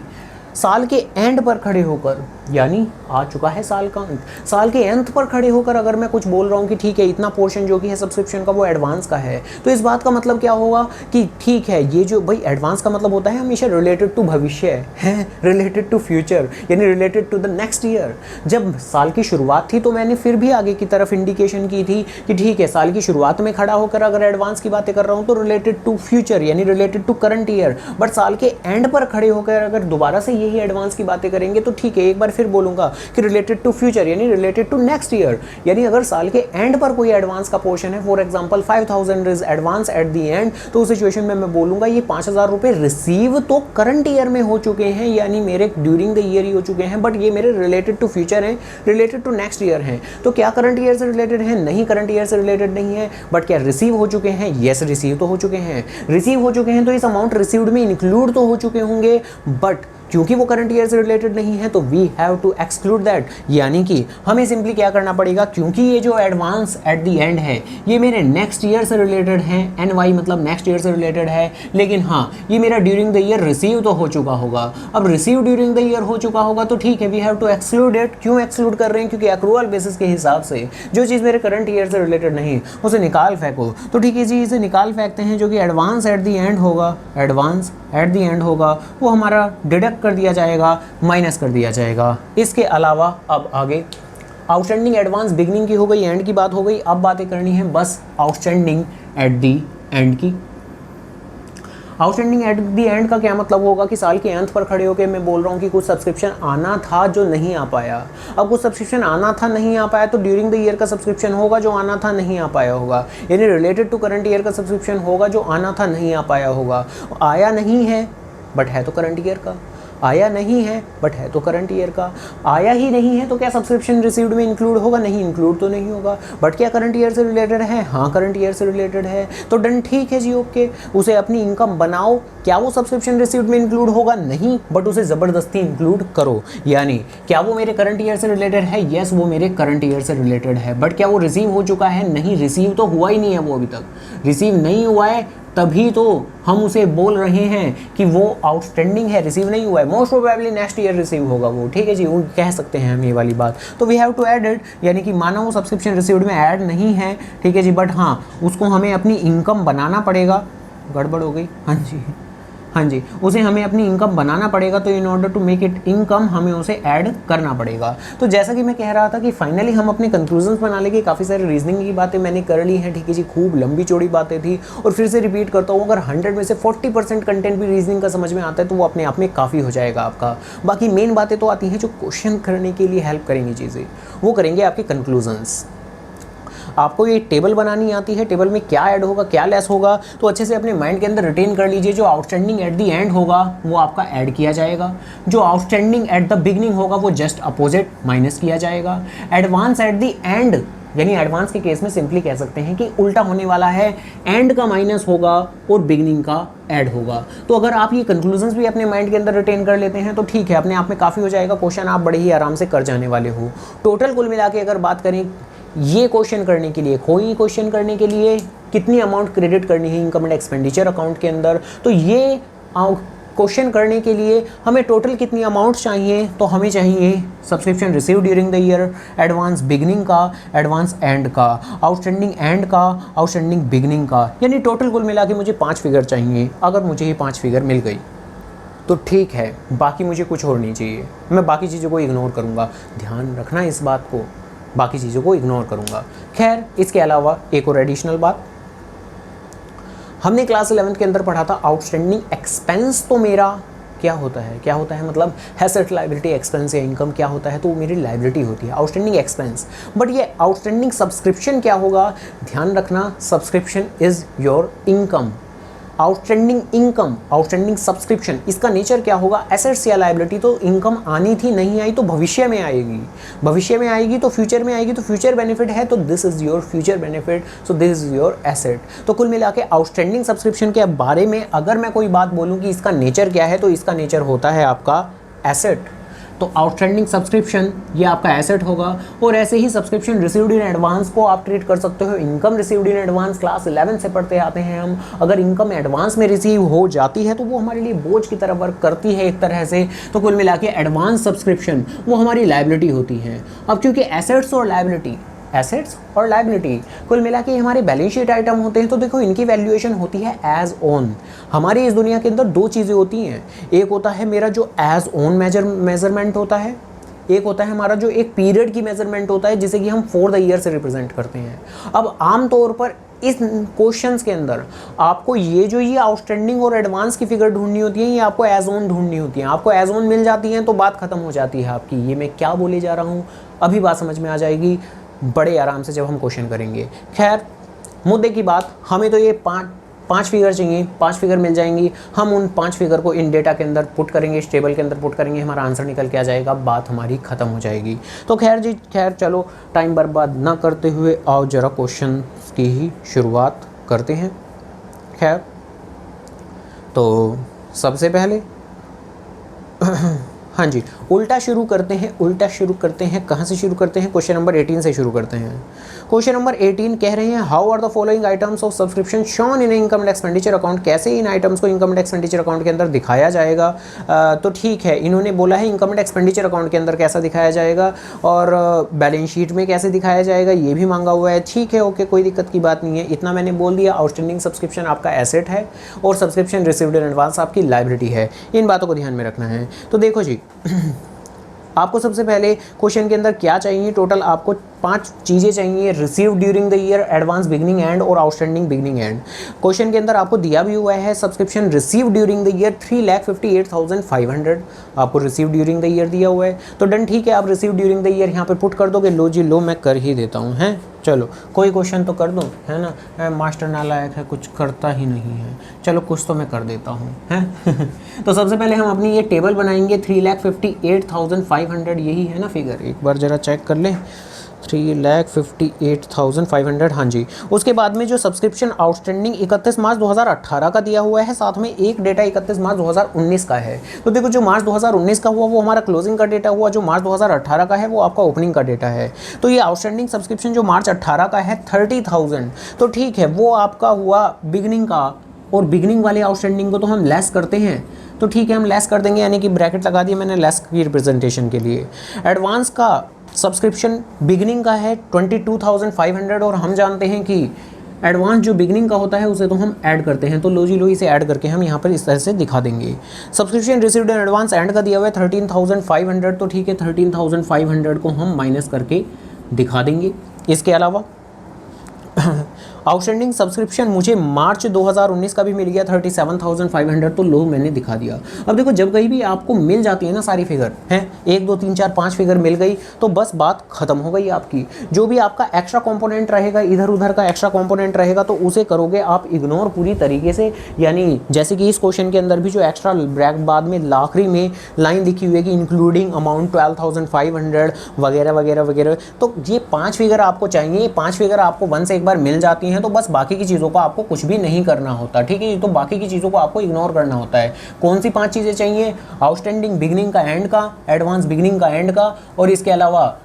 साल के एंड पर खड़े होकर, यानी आ चुका है साल का अंत, साल के अंत पर खड़े होकर अगर मैं कुछ बोल रहा हूँ कि ठीक है इतना पोर्शन जो कि है सब्सक्रिप्शन का वो एडवांस का है, तो इस बात का मतलब क्या होगा कि ठीक है, ये जो भाई एडवांस का मतलब होता है हमेशा रिलेटेड टू भविष्य है, रिलेटेड टू फ्यूचर, यानी related to the next year. जब साल की शुरुआत थी तो मैंने फिर भी आगे की तरफ इंडिकेशन की थी कि ठीक है साल की शुरुआत में खड़ा होकर अगर एडवांस की बातें कर रहा हूँ तो रिलेटेड टू फ्यूचर यानी रिलेटेड टू करंट ईयर। बट साल के एंड पर खड़े होकर अगर दोबारा से यही एडवांस की बातें करेंगे तो ठीक है, एक बार फिर बोलूँगा कि रिलेटेड टू फ्यूचर यानी रिलेटेड टू नेक्स्ट ईयर। यानी अगर साल के एंड पर कोई एडवांस का पोर्शन है, for example 5000 is advance at the and, तो उस सिचुएशन में मैं बोलूँगा ये 5000 रुपये रिसीव तो करंट ईयर में हो चुके हैं, यानी मेरे ड्यूरिंग द ईयर ही हो चुके हैं, बट ये मेरे रिलेटेड टू फ्यूचर हैं, रिलेटेड टू नेक्स्ट ईयर हैं। तो क्या करंट ईयर से रिलेटेड है? नहीं, करंट ईयर से रिलेटेड नहीं है। बट क्या रिसीव हो चुके हैं? येस, रिसीव तो हो चुके हैं। रिसीव हो चुके हैं तो इस अमाउंट रिसीव्ड में इंक्लूड तो हो चुके होंगे, बट क्योंकि वो करंट ईयर से रिलेटेड नहीं है तो we have to exclude that. यानी कि हमें सिंपली क्या करना पड़ेगा, क्योंकि ये जो एडवांस एट द एंड है ये मेरे नेक्स्ट ईयर से रिलेटेड है, एन वाई मतलब नेक्स्ट ईयर से रिलेटेड है, लेकिन हाँ ये मेरा ड्यूरिंग द ईयर रिसीव तो हो चुका होगा। अब रिसीव ड्यूरिंग द ईयर हो चुका होगा तो ठीक है, we have to exclude it. क्यों एक्सक्लूड कर रहे हैं? क्योंकि एक्रूअल बेसिस के हिसाब से जो चीज़ मेरे करंट ईयर से रिलेटेड नहीं उसे निकाल फेंको। तो ठीक है जी, इसे निकाल फेंकते हैं। जो कि एडवांस एट द एंड होगा, एडवांस एट द एंड होगा, वो हमारा डिडक्ट कर दिया जाएगा, माइनस कर दिया जाएगा। इसके अलावा अब आगे आउटस्टैंडिंग एडवांस बिगनिंग की हो गई, एंड की बात हो गई। अब बातें करनी है बस आउटस्टैंडिंग एट द एंड की। आउटस्टैंडिंग एट द एंड का क्या मतलब होगा कि साल के अंत पर खड़े होकर मैं बोल रहा हूँ कि कुछ सब्सक्रिप्शन आना था जो नहीं आ पाया। अब कुछ सब्सक्रिप्शन आना था नहीं आ पाया तो ड्यूरिंग द ईयर का सब्सक्रिप्शन होगा जो आना था नहीं आ पाया होगा, यानी रिलेटेड टू करंट ईयर का सब्सक्रिप्शन होगा जो आना था नहीं आ पाया होगा। आया नहीं है बट है तो करंट ईयर का, आया नहीं है बट है तो करंट ईयर का। आया ही नहीं है तो क्या सब्सक्रिप्शन रिसीव्ड में इंक्लूड होगा? नहीं, इंक्लूड तो नहीं होगा। बट क्या करंट ईयर से रिलेटेड है? हाँ, करंट ईयर से रिलेटेड है। तो डन, ठीक है जी, ओके। उसे अपनी इनकम बनाओ। क्या वो सब्सक्रिप्शन रिसीव्ड में इंक्लूड होगा? नहीं, बट उसे ज़बरदस्ती इंक्लूड करो। यानी क्या वो मेरे करंट ईयर से रिलेटेड है? येस, वो मेरे करंट ईयर से रिलेटेड है। बट क्या वो रिसीव हो चुका है? नहीं, रिसीव तो हुआ ही नहीं है, वो अभी तक रिसीव नहीं हुआ है, तभी तो हम उसे बोल रहे हैं कि वो आउटस्टैंडिंग है, रिसीव नहीं हुआ है। Most probably next year receive होगा वो, ठीक है जी, वो कह सकते हैं हम ये वाली बात। तो we have to add it, यानी कि माना वो सब्सक्रिप्शन रिसीव्ड में ऐड नहीं है, ठीक है जी, बट हाँ उसको हमें अपनी इनकम बनाना पड़ेगा। गड़बड़ हो गई, हाँ जी, हाँ जी, उसे हमें अपनी इनकम बनाना पड़ेगा। तो in order to make it income हमें उसे ऐड करना पड़ेगा। तो जैसा कि मैं कह रहा था कि फाइनली हम अपने कंक्लूजन्स बना लेंगे। काफ़ी सारे रीजनिंग की बातें मैंने कर ली हैं, ठीक है जी, खूब लंबी चौड़ी बातें थी। और फिर से रिपीट करता हूँ, अगर 100 में से 40% कंटेंट भी रीजनिंग का समझ में आता है तो वो अपने आप में काफ़ी हो जाएगा आपका। बाकी मेन बातें तो आती हैं जो क्वेश्चन करने के लिए हेल्प करेंगी चीज़ें, वो करेंगे आपके कंक्लूजन्स। आपको ये टेबल बनानी आती है, टेबल में क्या ऐड होगा क्या लेस होगा, तो अच्छे से अपने माइंड के अंदर रिटेन कर लीजिए। जो आउटस्टैंडिंग एट द एंड होगा वो आपका ऐड किया जाएगा, जो आउटस्टैंडिंग एट द बिगनिंग होगा वो जस्ट अपोजिट माइनस किया जाएगा। एडवांस एट द एंड यानी एडवांस के केस में सिंपली कह सकते हैं कि उल्टा होने वाला है, एंड का माइनस होगा और बिगनिंग का ऐड होगा। तो अगर आप ये कंक्लूजन्स भी अपने माइंड के अंदर रिटेन कर लेते हैं तो ठीक है, अपने आप में काफ़ी हो जाएगा। क्वेश्चन आप बड़े ही आराम से कर जाने वाले हो। टोटल कुल मिला के अगर बात करें ये क्वेश्चन करने के लिए, कोई क्वेश्चन करने के लिए कितनी अमाउंट क्रेडिट करनी है इनकम एंड एक्सपेंडिचर अकाउंट के अंदर, तो ये क्वेश्चन करने के लिए हमें टोटल कितनी अमाउंट चाहिए, तो हमें चाहिए subscription receive during the year, advance beginning का, एडवांस एंड का, आउटस्टैंडिंग एंड का, आउटस्टैंडिंग बिगनिंग का, यानी टोटल कुल मिला के मुझे 5 फिगर चाहिए। अगर मुझे ये 5 फिगर मिल गई तो ठीक है, बाकी मुझे कुछ और नहीं चाहिए, मैं बाकी चीज़ों को इग्नोर करूँगा। ध्यान रखना इस बात को, बाकी चीज़ों को इग्नोर करूँगा। खैर, इसके अलावा एक और एडिशनल बात, हमने क्लास 11th के अंदर पढ़ा था आउटस्टैंडिंग एक्सपेंस तो मेरा क्या होता है मतलब एसेट लायबिलिटी एक्सपेंस या इनकम क्या होता है, तो वो मेरी लायबिलिटी होती है आउटस्टैंडिंग एक्सपेंस। बट ये आउटस्टैंडिंग सब्सक्रिप्शन क्या होगा, ध्यान रखना, subscription is your income. Outstanding income, outstanding subscription, इसका नेचर क्या होगा, एसेट्स या लायबिलिटी। तो इनकम आनी थी, नहीं आई तो भविष्य में आएगी, भविष्य में आएगी तो फ्यूचर में आएगी, तो फ्यूचर बेनिफिट है तो this is your future benefit, so this is your asset. तो कुल मिला के आउटस्टैंडिंग सब्सक्रिप्शन के बारे में अगर मैं कोई बात बोलूँ कि इसका नेचर क्या है, तो इसका नेचर होता है आपका एसेट। तो आउटस्टैंडिंग सब्सक्रिप्शन ये आपका एसेट होगा। और ऐसे ही सब्सक्रिप्शन रिसीव्ड इन एडवांस को आप ट्रीट कर सकते हो income received in advance. Class 11 से पढ़ते आते हैं हम, अगर इनकम एडवांस में रिसीव हो जाती है तो वो हमारे लिए बोझ की तरह वर्क करती है एक तरह से। तो कुल मिला के एडवांस सब्सक्रिप्शन वो हमारी लायबिलिटी होती है। अब क्योंकि एसेट्स और लायबिलिटी कुल मिला के हमारे बैलेंस शीट आइटम होते हैं, तो देखो इनकी वैल्यूएशन होती है एज ऑन। हमारी इस दुनिया के अंदर 2 चीज़ें होती हैं, एक होता है मेरा जो एज ऑन मेजरमेंट होता है, एक होता है हमारा जो एक पीरियड की मेजरमेंट होता है जिसे कि हम फॉर द ईयर से रिप्रेजेंट करते हैं। अब आम तौर पर इस क्वेश्चंस के अंदर आपको ये आउटस्टैंडिंग और एडवांस की फिगर ढूंढनी होती है, ये आपको एज ऑन ढूंढनी होती है। आपको एज ऑन मिल जाती हैं तो बात खत्म हो जाती है आपकी। ये मैं क्या बोले जा रहा हूँ अभी बात समझ में आ जाएगी बड़े आराम से जब हम क्वेश्चन करेंगे। खैर, मुद्दे की बात, हमें तो ये पाँच फिगर चाहिए, 5 फिगर मिल जाएंगी। हम उन 5 फिगर को इन डेटा के अंदर पुट करेंगे, इस टेबल के अंदर पुट करेंगे, हमारा आंसर निकल के आ जाएगा, बात हमारी ख़त्म हो जाएगी। तो खैर चलो टाइम बर्बाद ना करते हुए आओ जरा क्वेश्चन की ही शुरुआत करते हैं। खैर, तो सबसे पहले हाँ जी, उल्टा शुरू करते हैं। कहाँ से शुरू करते हैं? क्वेश्चन नंबर 18 से शुरू करते हैं। क्वेश्चन नंबर 18 कह रहे हैं, how are the following items of subscription shown in income and expenditure account. कैसे इन आइटम्स को इनकम एंड एक्सपेंडिचर अकाउंट के अंदर दिखाया जाएगा। तो ठीक है, इन्होंने बोला है इनकम एंड एक्सपेंडिचर अकाउंट के अंदर कैसा दिखाया जाएगा और बैलेंस शीट में कैसे दिखाया जाएगा ये भी मांगा हुआ है। ठीक है, ओके, कोई दिक्कत की बात नहीं है, इतना मैंने बोल दिया। आउटस्टैंडिंग सब्सक्रिप्शन आपका एसेट है और सब्सक्रिप्शन रिसीव्ड इन एडवांस आपकी लायबिलिटी है। इन बातों को ध्यान में रखना है। तो देखो जी, आपको सबसे पहले क्वेश्चन के अंदर क्या चाहिए, टोटल आपको 5 चीज़ें चाहिए, receive during the year, advance beginning and और आउटस्टैंडिंग बिगनिंग एंड। क्वेश्चन के अंदर आपको दिया भी हुआ है subscription receive during the year 3,58,500 आपको रिसीव ड्यूरिंग द ईयर दिया हुआ है। तो डन, ठीक है, आप रिसीव ड्यूरिंग द ईयर यहाँ पे पुट कर दोगे। लो जी लो, मैं कर ही देता हूँ, हैं। चलो कोई क्वेश्चन तो कर दूँ, है ना। मास्टर नालायक है, कुछ करता ही नहीं है। चलो कुछ तो मैं कर देता हूँ, हैं। तो सबसे पहले हम अपनी ये टेबल बनाएंगे। 3,58,500 यही है ना फिगर, एक बार ज़रा चेक कर लें। 3,58,500, हाँ जी। उसके बाद में जो सब्सक्रिप्शन आउटस्टैंडिंग 31 मार्च 2018 का दिया हुआ है, साथ में एक डेटा 31 मार्च 2019 का है। तो देखो, जो मार्च 2019 का हुआ वो हमारा क्लोजिंग का डेटा हुआ, जो मार्च 2018 का है वो आपका ओपनिंग का डेटा है। तो ये आउटस्टैंडिंग सब्सक्रिप्शन जो मार्च 18 का है 30,000, तो ठीक है, वो आपका हुआ बिगनिंग का। और बिगनिंग वाले आउटस्टैंडिंग को तो हम लेस करते हैं, तो ठीक है, हम लेस कर देंगे, यानी कि ब्रैकेट लगा दिया मैंने लेस की रिप्रेजेंटेशन के लिए। एडवांस का सब्सक्रिप्शन बिगनिंग का है 22,500 और हम जानते हैं कि एडवांस जो बिगनिंग का होता है उसे तो हम ऐड करते हैं। तो लो जी लो, इसे ऐड करके हम यहाँ पर इस तरह से दिखा देंगे। Subscription received in advance and का दिया हुआ है 13,500, तो ठीक है, 13,500 को हम माइनस करके दिखा देंगे। इसके अलावा आउटस्टैंडिंग सब्सक्रिप्शन मुझे मार्च 2019 का भी मिल गया 37,500, तो लो मैंने दिखा दिया। अब देखो, जब कहीं भी आपको मिल जाती है ना सारी फिगर हैं, 1 2 3 4 5 फिगर मिल गई तो बस बात खत्म हो गई आपकी। जो भी आपका एक्स्ट्रा कंपोनेंट रहेगा, इधर उधर का एक्स्ट्रा कंपोनेंट रहेगा, तो उसे करोगे आप इग्नोर पूरी तरीके से। यानी जैसे कि इस क्वेश्चन के अंदर भी जो एक्स्ट्रा ब्रैक बाद में आखिरी में लाइन लिखी हुई है कि इंक्लूडिंग अमाउंट 12,500 वगैरह वगैरह वगैरह, तो ये 5 फिगर आपको चाहिए। 5 फिगर आपको 1 से एक बार मिल जाती हैं तो बस बाकी की चीज़ों को आपको कुछ भी नहीं करना होता, ठीक है। तो बाकी की चीज़ों को आपको इग्नोर करना होता है। कौन सी 5 चीज़ें चाहिए? आउटस्टैंडिंग बिगनिंग का एंड का, एडवांस बिगनिंग का एंड का, और इसके अलावा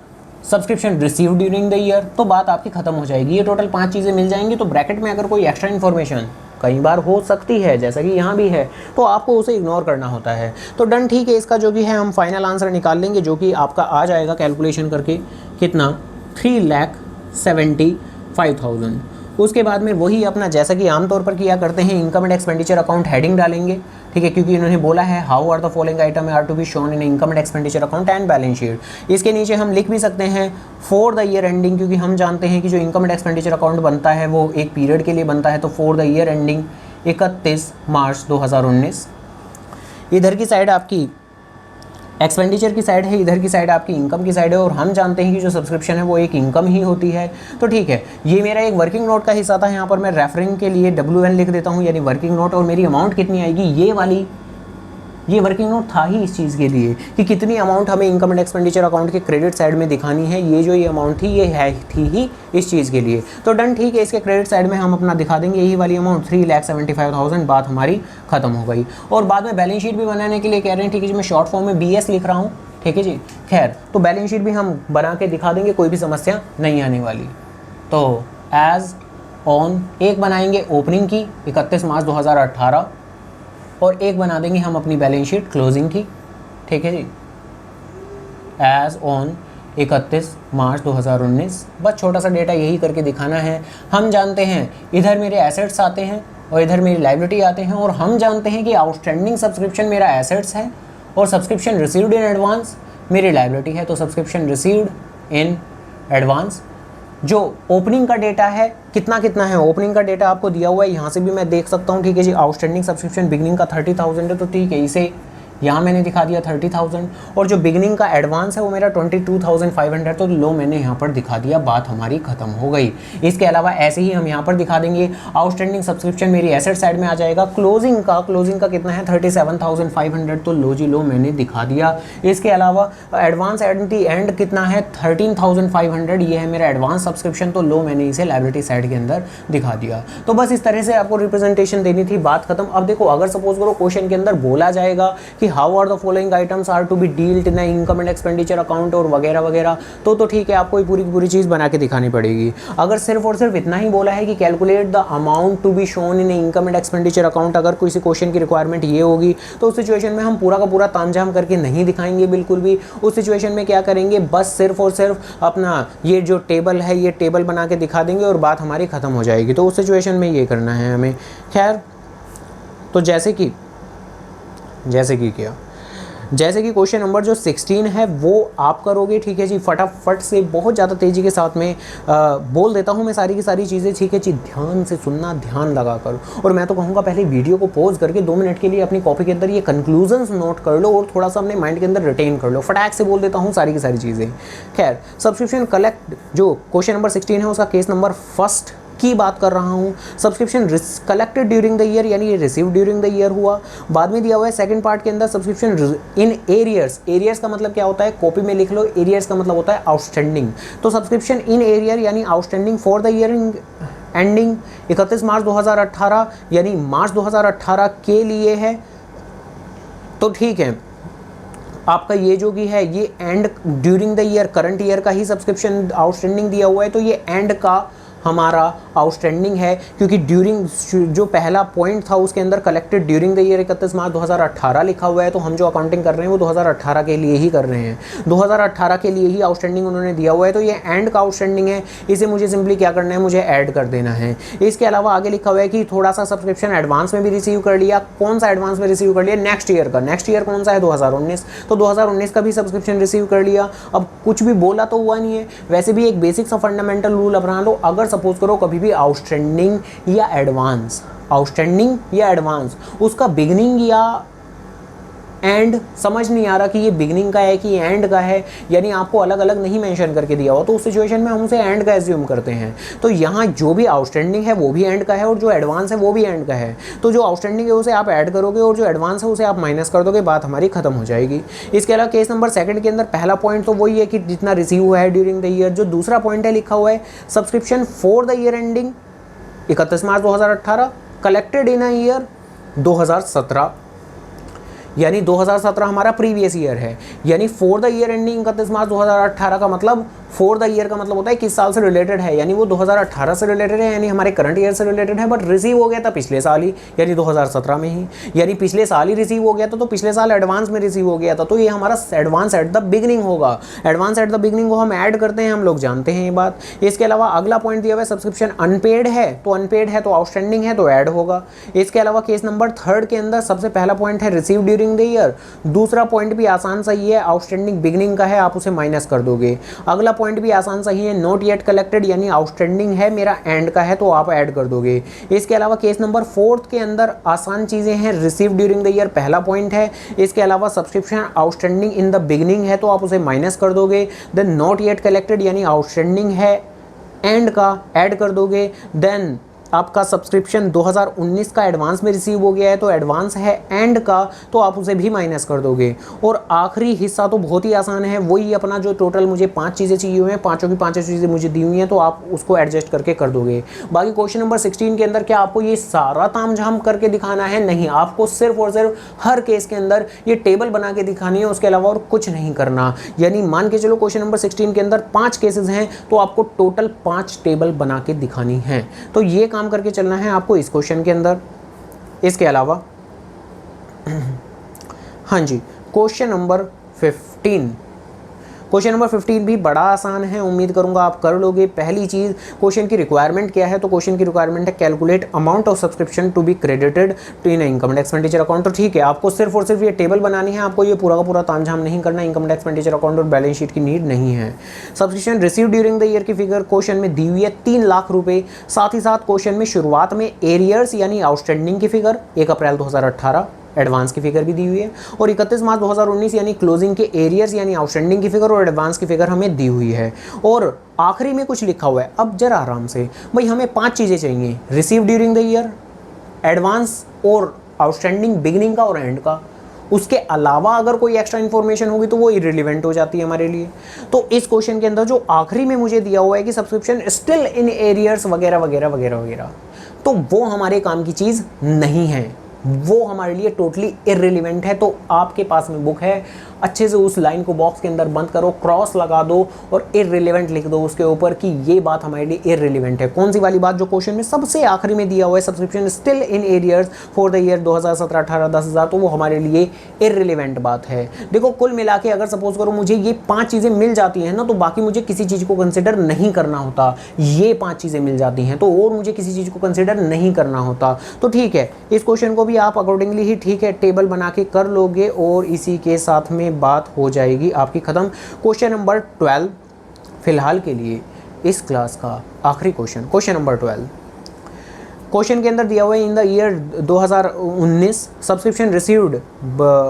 subscription receive during the year, तो बात आपकी खत्म हो जाएगी। ये टोटल 5 चीज़ें मिल जाएंगी। तो ब्रैकेट में अगर कोई एक्स्ट्रा इन्फॉर्मेशन कई बार हो सकती है, जैसा कि यहाँ भी है, तो आपको उसे इग्नोर करना होता है। तो डन, ठीक है। इसका जो भी है हम फाइनल आंसर निकाल लेंगे, जो कि आपका आ जाएगा कैलकुलेशन करके कितना, 3,75,000। उसके बाद में वही अपना जैसा कि आमतौर पर किया करते हैं, income and expenditure account heading डालेंगे, ठीक है, क्योंकि इन्होंने बोला है how are the following item are to be shown in income and expenditure account and balance sheet. इसके नीचे हम लिख भी सकते हैं फॉर द ईयर एंडिंग, क्योंकि हम जानते हैं कि जो इनकम एंड एक्सपेंडिचर अकाउंट बनता है वो एक पीरियड के लिए बनता है। तो फॉर द ईयर एंडिंग 31 मार्च 2019। इधर की साइड आपकी एक्सपेंडिचर की साइड है, इधर की साइड आपकी इनकम की साइड है, और हम जानते हैं कि जो सब्सक्रिप्शन है वो एक इनकम ही होती है। तो ठीक है, ये मेरा एक वर्किंग नोट का हिस्सा था। यहाँ पर मैं रेफरिंग के लिए WN लिख देता हूँ, यानी वर्किंग नोट। और मेरी अमाउंट कितनी आएगी, ये वाली, ये वर्किंग नोट था ही इस चीज़ के लिए कि कितनी अमाउंट हमें इनकम एंड एक्सपेंडिचर अकाउंट के क्रेडिट साइड में दिखानी है। ये जो ये अमाउंट थी, ये है थी ही इस चीज़ के लिए। तो डन, ठीक है। इसके क्रेडिट साइड में हम अपना दिखा देंगे यही वाली अमाउंट 3,75,000। बात हमारी खत्म हो गई। और बाद में बैलेंस शीट भी बनाने के लिए कह रहे हैं, ठीक है जी, मैं शॉर्ट फॉर्म में BS लिख रहा हूँ, ठीक है जी। खैर, तो बैलेंस शीट भी हम बना के दिखा देंगे, कोई भी समस्या नहीं आने वाली। तो एज ऑन एक बनाएंगे ओपनिंग की 31 मार्च 2018, और एक बना देंगे हम अपनी बैलेंस शीट क्लोजिंग की, ठीक है जी, एज ऑन 31 मार्च 2019। बस छोटा सा डेटा यही करके दिखाना है। हम जानते हैं इधर मेरे एसेट्स आते हैं और इधर मेरी लायबिलिटी आते हैं, और हम जानते हैं कि आउटस्टैंडिंग सब्सक्रिप्शन मेरा एसेट्स है और सब्सक्रिप्शन रिसीव्ड इन एडवांस मेरी लायबिलिटी है। तो सब्सक्रिप्शन रिसीव्ड इन एडवांस, जो ओपनिंग का डेटा है, कितना कितना है ओपनिंग का डेटा आपको दिया हुआ है, यहाँ से भी मैं देख सकता हूँ, ठीक है जी। आउटस्टैंडिंग सब्सक्रिप्शन बिगनिंग का 30,000 है, तो ठीक है, इसे यहाँ मैंने दिखा दिया 30,000। और जो बिगनिंग का एडवांस है वो मेरा 22,500, तो लो मैंने यहाँ पर दिखा दिया, बात हमारी खत्म हो गई। इसके अलावा ऐसे ही हम यहाँ पर दिखा देंगे आउटस्टैंडिंग सब्सक्रिप्शन मेरी एसेट साइड में आ जाएगा। क्लोजिंग का कितना है, 37,500, तो लो जी लो मैंने दिखा दिया। इसके अलावा एडवांस एट द एंड कितना है, 13,500, ये है मेरा एडवांस सब्सक्रिप्शन, तो लो मैंने इसे लायबिलिटी साइड के अंदर दिखा दिया। तो बस इस तरह से आपको रिप्रेजेंटेशन देनी थी, बात खत्म। अब देखो, अगर सपोज करो क्वेश्चन के अंदर बोला जाएगा कि how are the following items are to be dealt in income and expenditure account और वगैरह वगैरह, तो ठीक है, आपको पूरी की पूरी चीज़ बना के दिखानी पड़ेगी। अगर सिर्फ और सिर्फ इतना ही बोला है कि calculate the amount to be shown in income and expenditure account, अगर किसी क्वेश्चन की रिक्वायरमेंट ये होगी, तो उस सिचुएशन में हम पूरा का पूरा तामझाम करके नहीं दिखाएंगे बिल्कुल भी। उस सिचुएशन में क्या करेंगे, बस सिर्फ और सिर्फ अपना ये जो टेबल है, ये टेबल बना के दिखा देंगे और बात हमारी ख़त्म हो जाएगी। तो उस सिचुएशन में ये करना है हमें। खैर, तो जैसे कि क्वेश्चन नंबर जो 16 है वो आप करोगे, ठीक है जी। फटाफट से बहुत ज़्यादा तेज़ी के साथ में बोल देता हूँ मैं सारी की सारी चीज़ें, ठीक है जी। ध्यान से सुनना, ध्यान लगा कर, और मैं तो कहूँगा पहले वीडियो को पॉज करके 2 मिनट के लिए अपनी कॉपी के अंदर ये कंक्लूजन्स नोट कर लो और थोड़ा सा अपने माइंड के अंदर रिटेन कर लो। फटाक से बोल देता हूँ सारी की सारी चीज़ें। खैर, सब्सक्रिप्शन कलेक्ट, जो क्वेश्चन नंबर 16 है उसका केस नंबर फर्स्ट की बात कर रहा हूँ। Subscription collected during the year, यानी ये रिसीव ड्यूरिंग द ईयर हुआ। बाद में दिया हुआ है सेकंड पार्ट के अंदर सब्सक्रिप्शन इन एरियर्स। एरियर्स का मतलब क्या होता है, कॉपी में लिख लो, एरियर्स का मतलब होता है आउटस्टैंडिंग। तो सब्सक्रिप्शन इन एरियर यानी outstanding for the year ending 31 मार्च 2018, यानी मार्च 2018 के लिए है। तो ठीक है, आपका ये जो भी है ये and during the year, current year का ही सब्सक्रिप्शन आउटस्टैंडिंग दिया हुआ है, तो ये एंड का हमारा आउटस्टैंडिंग है, क्योंकि ड्यूरिंग जो पहला पॉइंट था उसके अंदर कलेक्टेड ड्यूरिंग द ईयर 31 मार्च 2018 लिखा हुआ है, तो हम जो अकाउंटिंग कर रहे हैं वो 2018 के लिए ही कर रहे हैं। 2018 के लिए ही आउटस्टैंडिंग उन्होंने दिया हुआ है, तो ये एंड का आउटस्टैंडिंग है। इसे मुझे सिंपली क्या करना है, मुझे ऐड कर देना है। इसके अलावा आगे लिखा हुआ है कि थोड़ा सा सब्सक्रिप्शन एडवांस में भी रिसीव कर लिया। कौन सा एडवांस में रिसीव कर लिया, नेक्स्ट ईयर का। नेक्स्ट ईयर कौन सा है, 2019, तो 2019 का भी सब्सक्रिप्शन रिसीव कर लिया। अब कुछ भी बोला तो हुआ नहीं है, वैसे भी एक बेसिक सा फंडामेंटल रूल अपना लो। अगर सपोज करो कभी भी आउटस्टैंडिंग या एडवांस उसका बिगनिंग या एंड समझ नहीं आ रहा कि ये बिगनिंग का है कि एंड का है, यानी आपको अलग अलग नहीं मेंशन करके दिया हो, तो उस सिचुएशन में हम उसे एंड का एज्यूम करते हैं। तो यहाँ जो भी आउटस्टैंडिंग है वो भी एंड का है और जो एडवांस है वो भी एंड का है। तो जो आउटस्टैंडिंग है उसे आप ऐड करोगे और जो एडवांस है उसे आप माइनस कर दोगे, बात हमारी खत्म हो जाएगी। इसके अलावा केस नंबर सेकंड के अंदर पहला पॉइंट तो वही है कि जितना रिसीव हुआ है ड्यूरिंग द ईयर। जो दूसरा पॉइंट है लिखा हुआ है subscription for the year ending 31 March 2018 collected in a year 2017, यानी 2017 हमारा प्रीवियस ईयर है, यानी फॉर द ईयर एंडिंग 31 मार्च 2018 का मतलब फॉर द ईयर का मतलब होता है किस साल से रिलेटेड है, यानी वो 2018 से रिलेटेड है, यानी हमारे करंट ईयर से रिलेटेड है, बट रिसीव हो गया था पिछले साल ही, यानी 2017 में ही, यानी पिछले साल ही रिसीव हो गया था, तो पिछले साल एडवांस में रिसीव हो गया था, तो ये हमारा एडवांस एट द बिगनिंग होगा। एडवांस एट द बिगनिंग को हम ऐड करते हैं, हम लोग जानते हैं ये बात। इसके अलावा अगला पॉइंट दिया हुआ है सब्सक्रिप्शन अनपेड है, तो अनपेड है तो आउटस्टैंडिंग है तो ऐड होगा। इसके अलावा केस नंबर 3 के अंदर सबसे पहला पॉइंट है रिसीव ड्यूरिंग द ईयर, दूसरा पॉइंट भी आसान सही है, आउटस्टैंडिंग बिगनिंग का है, आप उसे माइनस कर दोगे। अगला पॉइंट भी आसान सही है, नॉट येट कलेक्टेड यानी आउटस्टैंडिंग है, मेरा एंड का है तो आप ऐड कर दोगे। इसके अलावा केस नंबर 4 के अंदर आसान चीज़ें हैं, रिसीव ड्यूरिंग द ईयर पहला पॉइंट है, इसके अलावा subscription outstanding in the beginning है तो आप उसे माइनस कर दोगे। देन नॉट येट कलेक्टेड यानी आउटस्टैंडिंग है, एंड का ऐड कर दोगे। देन आपका सब्सक्रिप्शन 2019 का एडवांस में रिसीव हो गया है तो एडवांस है, एंड का तो आप उसे भी माइनस कर दोगे। और आखिरी हिस्सा तो बहुत ही आसान है, वही अपना जो टोटल मुझे 5 चीज़ें चाहिए हुए हैं, पाँचों की पाँचों चीज़ें मुझे दी हुई हैं, तो आप उसको एडजस्ट करके कर दोगे। बाकी क्वेश्चन नंबर 16 के अंदर क्या आपको ये सारा तामझाम करके दिखाना है? नहीं, आपको सिर्फ और सिर्फ हर केस के अंदर ये टेबल बना के दिखानी है, उसके अलावा और कुछ नहीं करना। यानी मान के चलो क्वेश्चन नंबर 16 के अंदर 5 केसेस हैं तो आपको टोटल 5 टेबल बना के दिखानी है, तो ये काम करके चलना है आपको इस क्वेश्चन के अंदर। इसके अलावा हाँ जी, क्वेश्चन नंबर 15, क्वेश्चन नंबर 15 भी बड़ा आसान है, उम्मीद करूंगा आप कर लोगे। पहली चीज़, क्वेश्चन की रिक्वायरमेंट क्या है? तो क्वेश्चन की रिक्वायरमेंट है calculate amount of subscription to be credited to in income and expenditure account. तो ठीक है, आपको सिर्फ और सिर्फ ये टेबल बनानी है, आपको ये पूरा का पूरा तामझाम नहीं करना, इनकम एंड एक्सपेंडिचर अकाउंट और बैलेंस शीट की नीड नहीं है। Subscription receive during the year की फिगर क्वेश्चन में दी हुई है 3 लाख रुपए। साथ ही साथ क्वेश्चन में शुरुआत में एरियर्स यानी आउटस्टैंडिंग की फिगर 1 अप्रैल 2018 एडवांस की फिगर भी दी हुई है, और 31 मार्च 2019 यानी क्लोजिंग के एरियर्स यानी आउटस्टैंडिंग की फिगर और एडवांस की फिगर हमें दी हुई है। और आखिरी में कुछ लिखा हुआ है, अब जरा आराम से भाई, हमें 5 चीज़ें चाहिए, receive during the year, advance और आउटस्टैंडिंग बिगिनिंग का और एंड का। उसके अलावा अगर कोई एक्स्ट्रा इन्फॉर्मेशन होगी तो वो इरेलीवेंट हो जाती है हमारे लिए। तो इस क्वेश्चन के अंदर जो आखिरी में मुझे दिया हुआ है कि सब्सक्रिप्शन स्टिल इन एरियर्स वगैरह वगैरह वगैरह वगैरह, तो वो हमारे काम की चीज़ नहीं है, वो हमारे लिए टोटली इर्रेलेवेंट है। तो आपके पास में बुक है, अच्छे से उस लाइन को बॉक्स के अंदर बंद करो, क्रॉस लगा दो और इर्रेलेवेंट लिख दो उसके ऊपर कि ये बात हमारे लिए इर्रेलेवेंट है। कौन सी वाली बात? जो क्वेश्चन में सबसे आखिरी में दिया हुआ है, subscription still in arrears for the year 2017-18 10,000, तो वो हमारे लिए इर्रेलेवेंट बात है। देखो, कुल मिला के अगर सपोज करो मुझे ये 5 चीज़ें मिल जाती हैं ना, तो बाकी मुझे किसी चीज़ को कंसिडर नहीं करना होता। ये 5 चीज़ें मिल जाती हैं तो और मुझे किसी चीज़ को कंसिडर नहीं करना होता। तो ठीक है, इस क्वेश्चन को भी आप अकॉर्डिंगली ही ठीक है टेबल बना के कर लोगे और इसी के साथ में बात हो जाएगी आपकी ख़त्म। क्वेश्चन नंबर 12 फिलहाल के लिए इस क्लास का आखिरी क्वेश्चन, क्वेश्चन नंबर 12। क्वेश्चन के अंदर दिया हुआ है in the year 2019 subscription received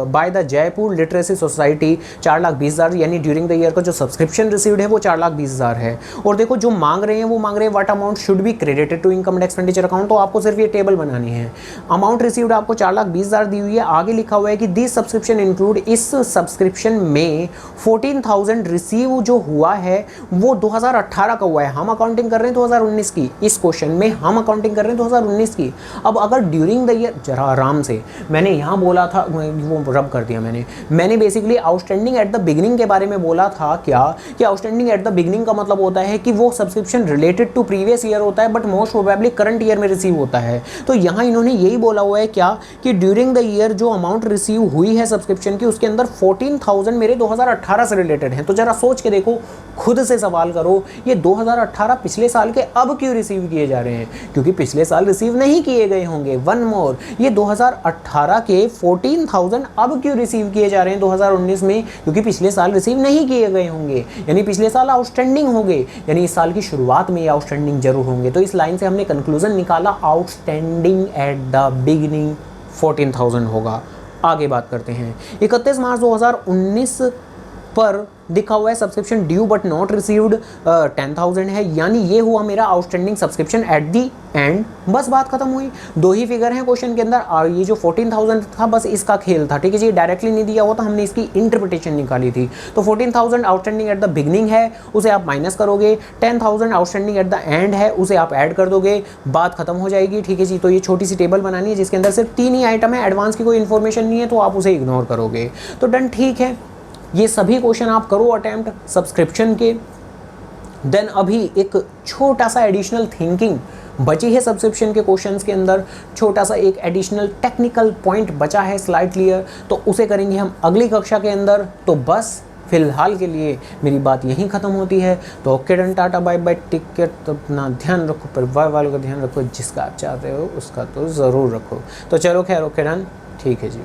by the Jaipur literacy society 4,20,000, यानी ड्यूरिंग द ईयर का जो सब्सक्रिप्शन रिसीव्ड है वो 4,20,000 है। और देखो जो मांग रहे हैं वो मांग रहे हैं what amount should be credited to income and expenditure account. तो आपको सिर्फ ये टेबल बनानी है। अमाउंट रिसीव्ड आपको 4,20,000 दी हुई है, आगे लिखा हुआ है कि दिस सब्सक्रिप्शन इंक्लूड, इस सब्सक्रिप्शन में 14,000 रिसीव जो हुआ है वो 2018 का हुआ है, हम अकाउंटिंग कर रहे हैं 2019 की। इस क्वेश्चन में हम अकाउंटिंग कर रहे हैं 2019 की। अब अगर ड्यूरिंग द ईयर, जरा आराम से, मैंने यहाँ बोला था, वो रब कर दिया मैंने basically outstanding at the beginning के बारे में बोला था क्या, कि आउटस्टैंडिंग एट द बिगिनिंग का मतलब होता है कि वो subscription related to previous year होता है but most probably current year में रिसीव होता है। तो यहाँ इन्होंने यही बोला हुआ है क्या, कि ड्यूरिंग द ईयर जो अमाउंट रिसीव हुई है सब्सक्रिप्शन की उसके अंदर 14,000 मेरे 2018 से रिलेटेड हैं। तो जरा सोच के देखो, खुद से सवाल करो, ये 2018 पिछले साल के अब क्यों रिसीव किए जा रहे हैं? क्योंकि पिछले साल रिसीव नहीं किए गए होंगे। वन मोर, ये 2018 के 14,000 अब क्यों रिसीव किए जा रहे हैं 2019 में? क्योंकि पिछले साल रिसीव नहीं किए गए होंगे, यानी पिछले साल आउटस्टैंडिंग होंगे, यानी इस साल की शुरुआत में आउटस्टैंडिंग जरूर होंगे। तो इस लाइन से हमने कंक्लूजन निकाला, आउटस्टैंडिंग एट द बिगिनिंग 14,000 होगा। आगे बात करते हैं। 31 मार्च 2019 पर दिखा हुआ है subscription due but not received 10,000 है, यानी ये हुआ मेरा outstanding subscription at the and. बस बात खत्म हुई। 2 ही फिगर हैं क्वेश्चन के अंदर, और ये जो 14,000 था बस इसका खेल था, ठीक है जी। डायरेक्टली नहीं दिया हुआ था, हमने इसकी इंटरप्रिटेशन निकाली थी। तो 14,000 आउटस्टैंडिंग एट द बिगनिंग है, उसे आप माइनस करोगे। 10,000 आउटस्टैंडिंग एट द एंड है, उसे आप ऐड कर दोगे, बात खत्म हो जाएगी, ठीक है जी। तो ये छोटी सी टेबल बनानी है जिसके अंदर सिर्फ 3 ही आइटम है, एडवांस की कोई इन्फॉर्मेशन नहीं है, तो आप उसे इग्नोर करोगे। तो डन, ठीक है। ये सभी क्वेश्चन आप करो अटेम्प्ट सब्सक्रिप्शन के, देन अभी एक छोटा सा एडिशनल थिंकिंग बची है सब्सक्रिप्शन के क्वेश्चंस के अंदर, छोटा सा एक एडिशनल टेक्निकल पॉइंट बचा है स्लाइड क्लियर, तो उसे करेंगे हम अगली कक्षा के अंदर। तो बस फिलहाल के लिए मेरी बात यहीं ख़त्म होती है। तो okay done, tata bye bye, take care. तो अपना ध्यान रखो, परिवार वालों का ध्यान रखो, जिसका आप चाहते हो उसका तो ज़रूर रखो। तो चलो खैर, ओके डन, ठीक है जी।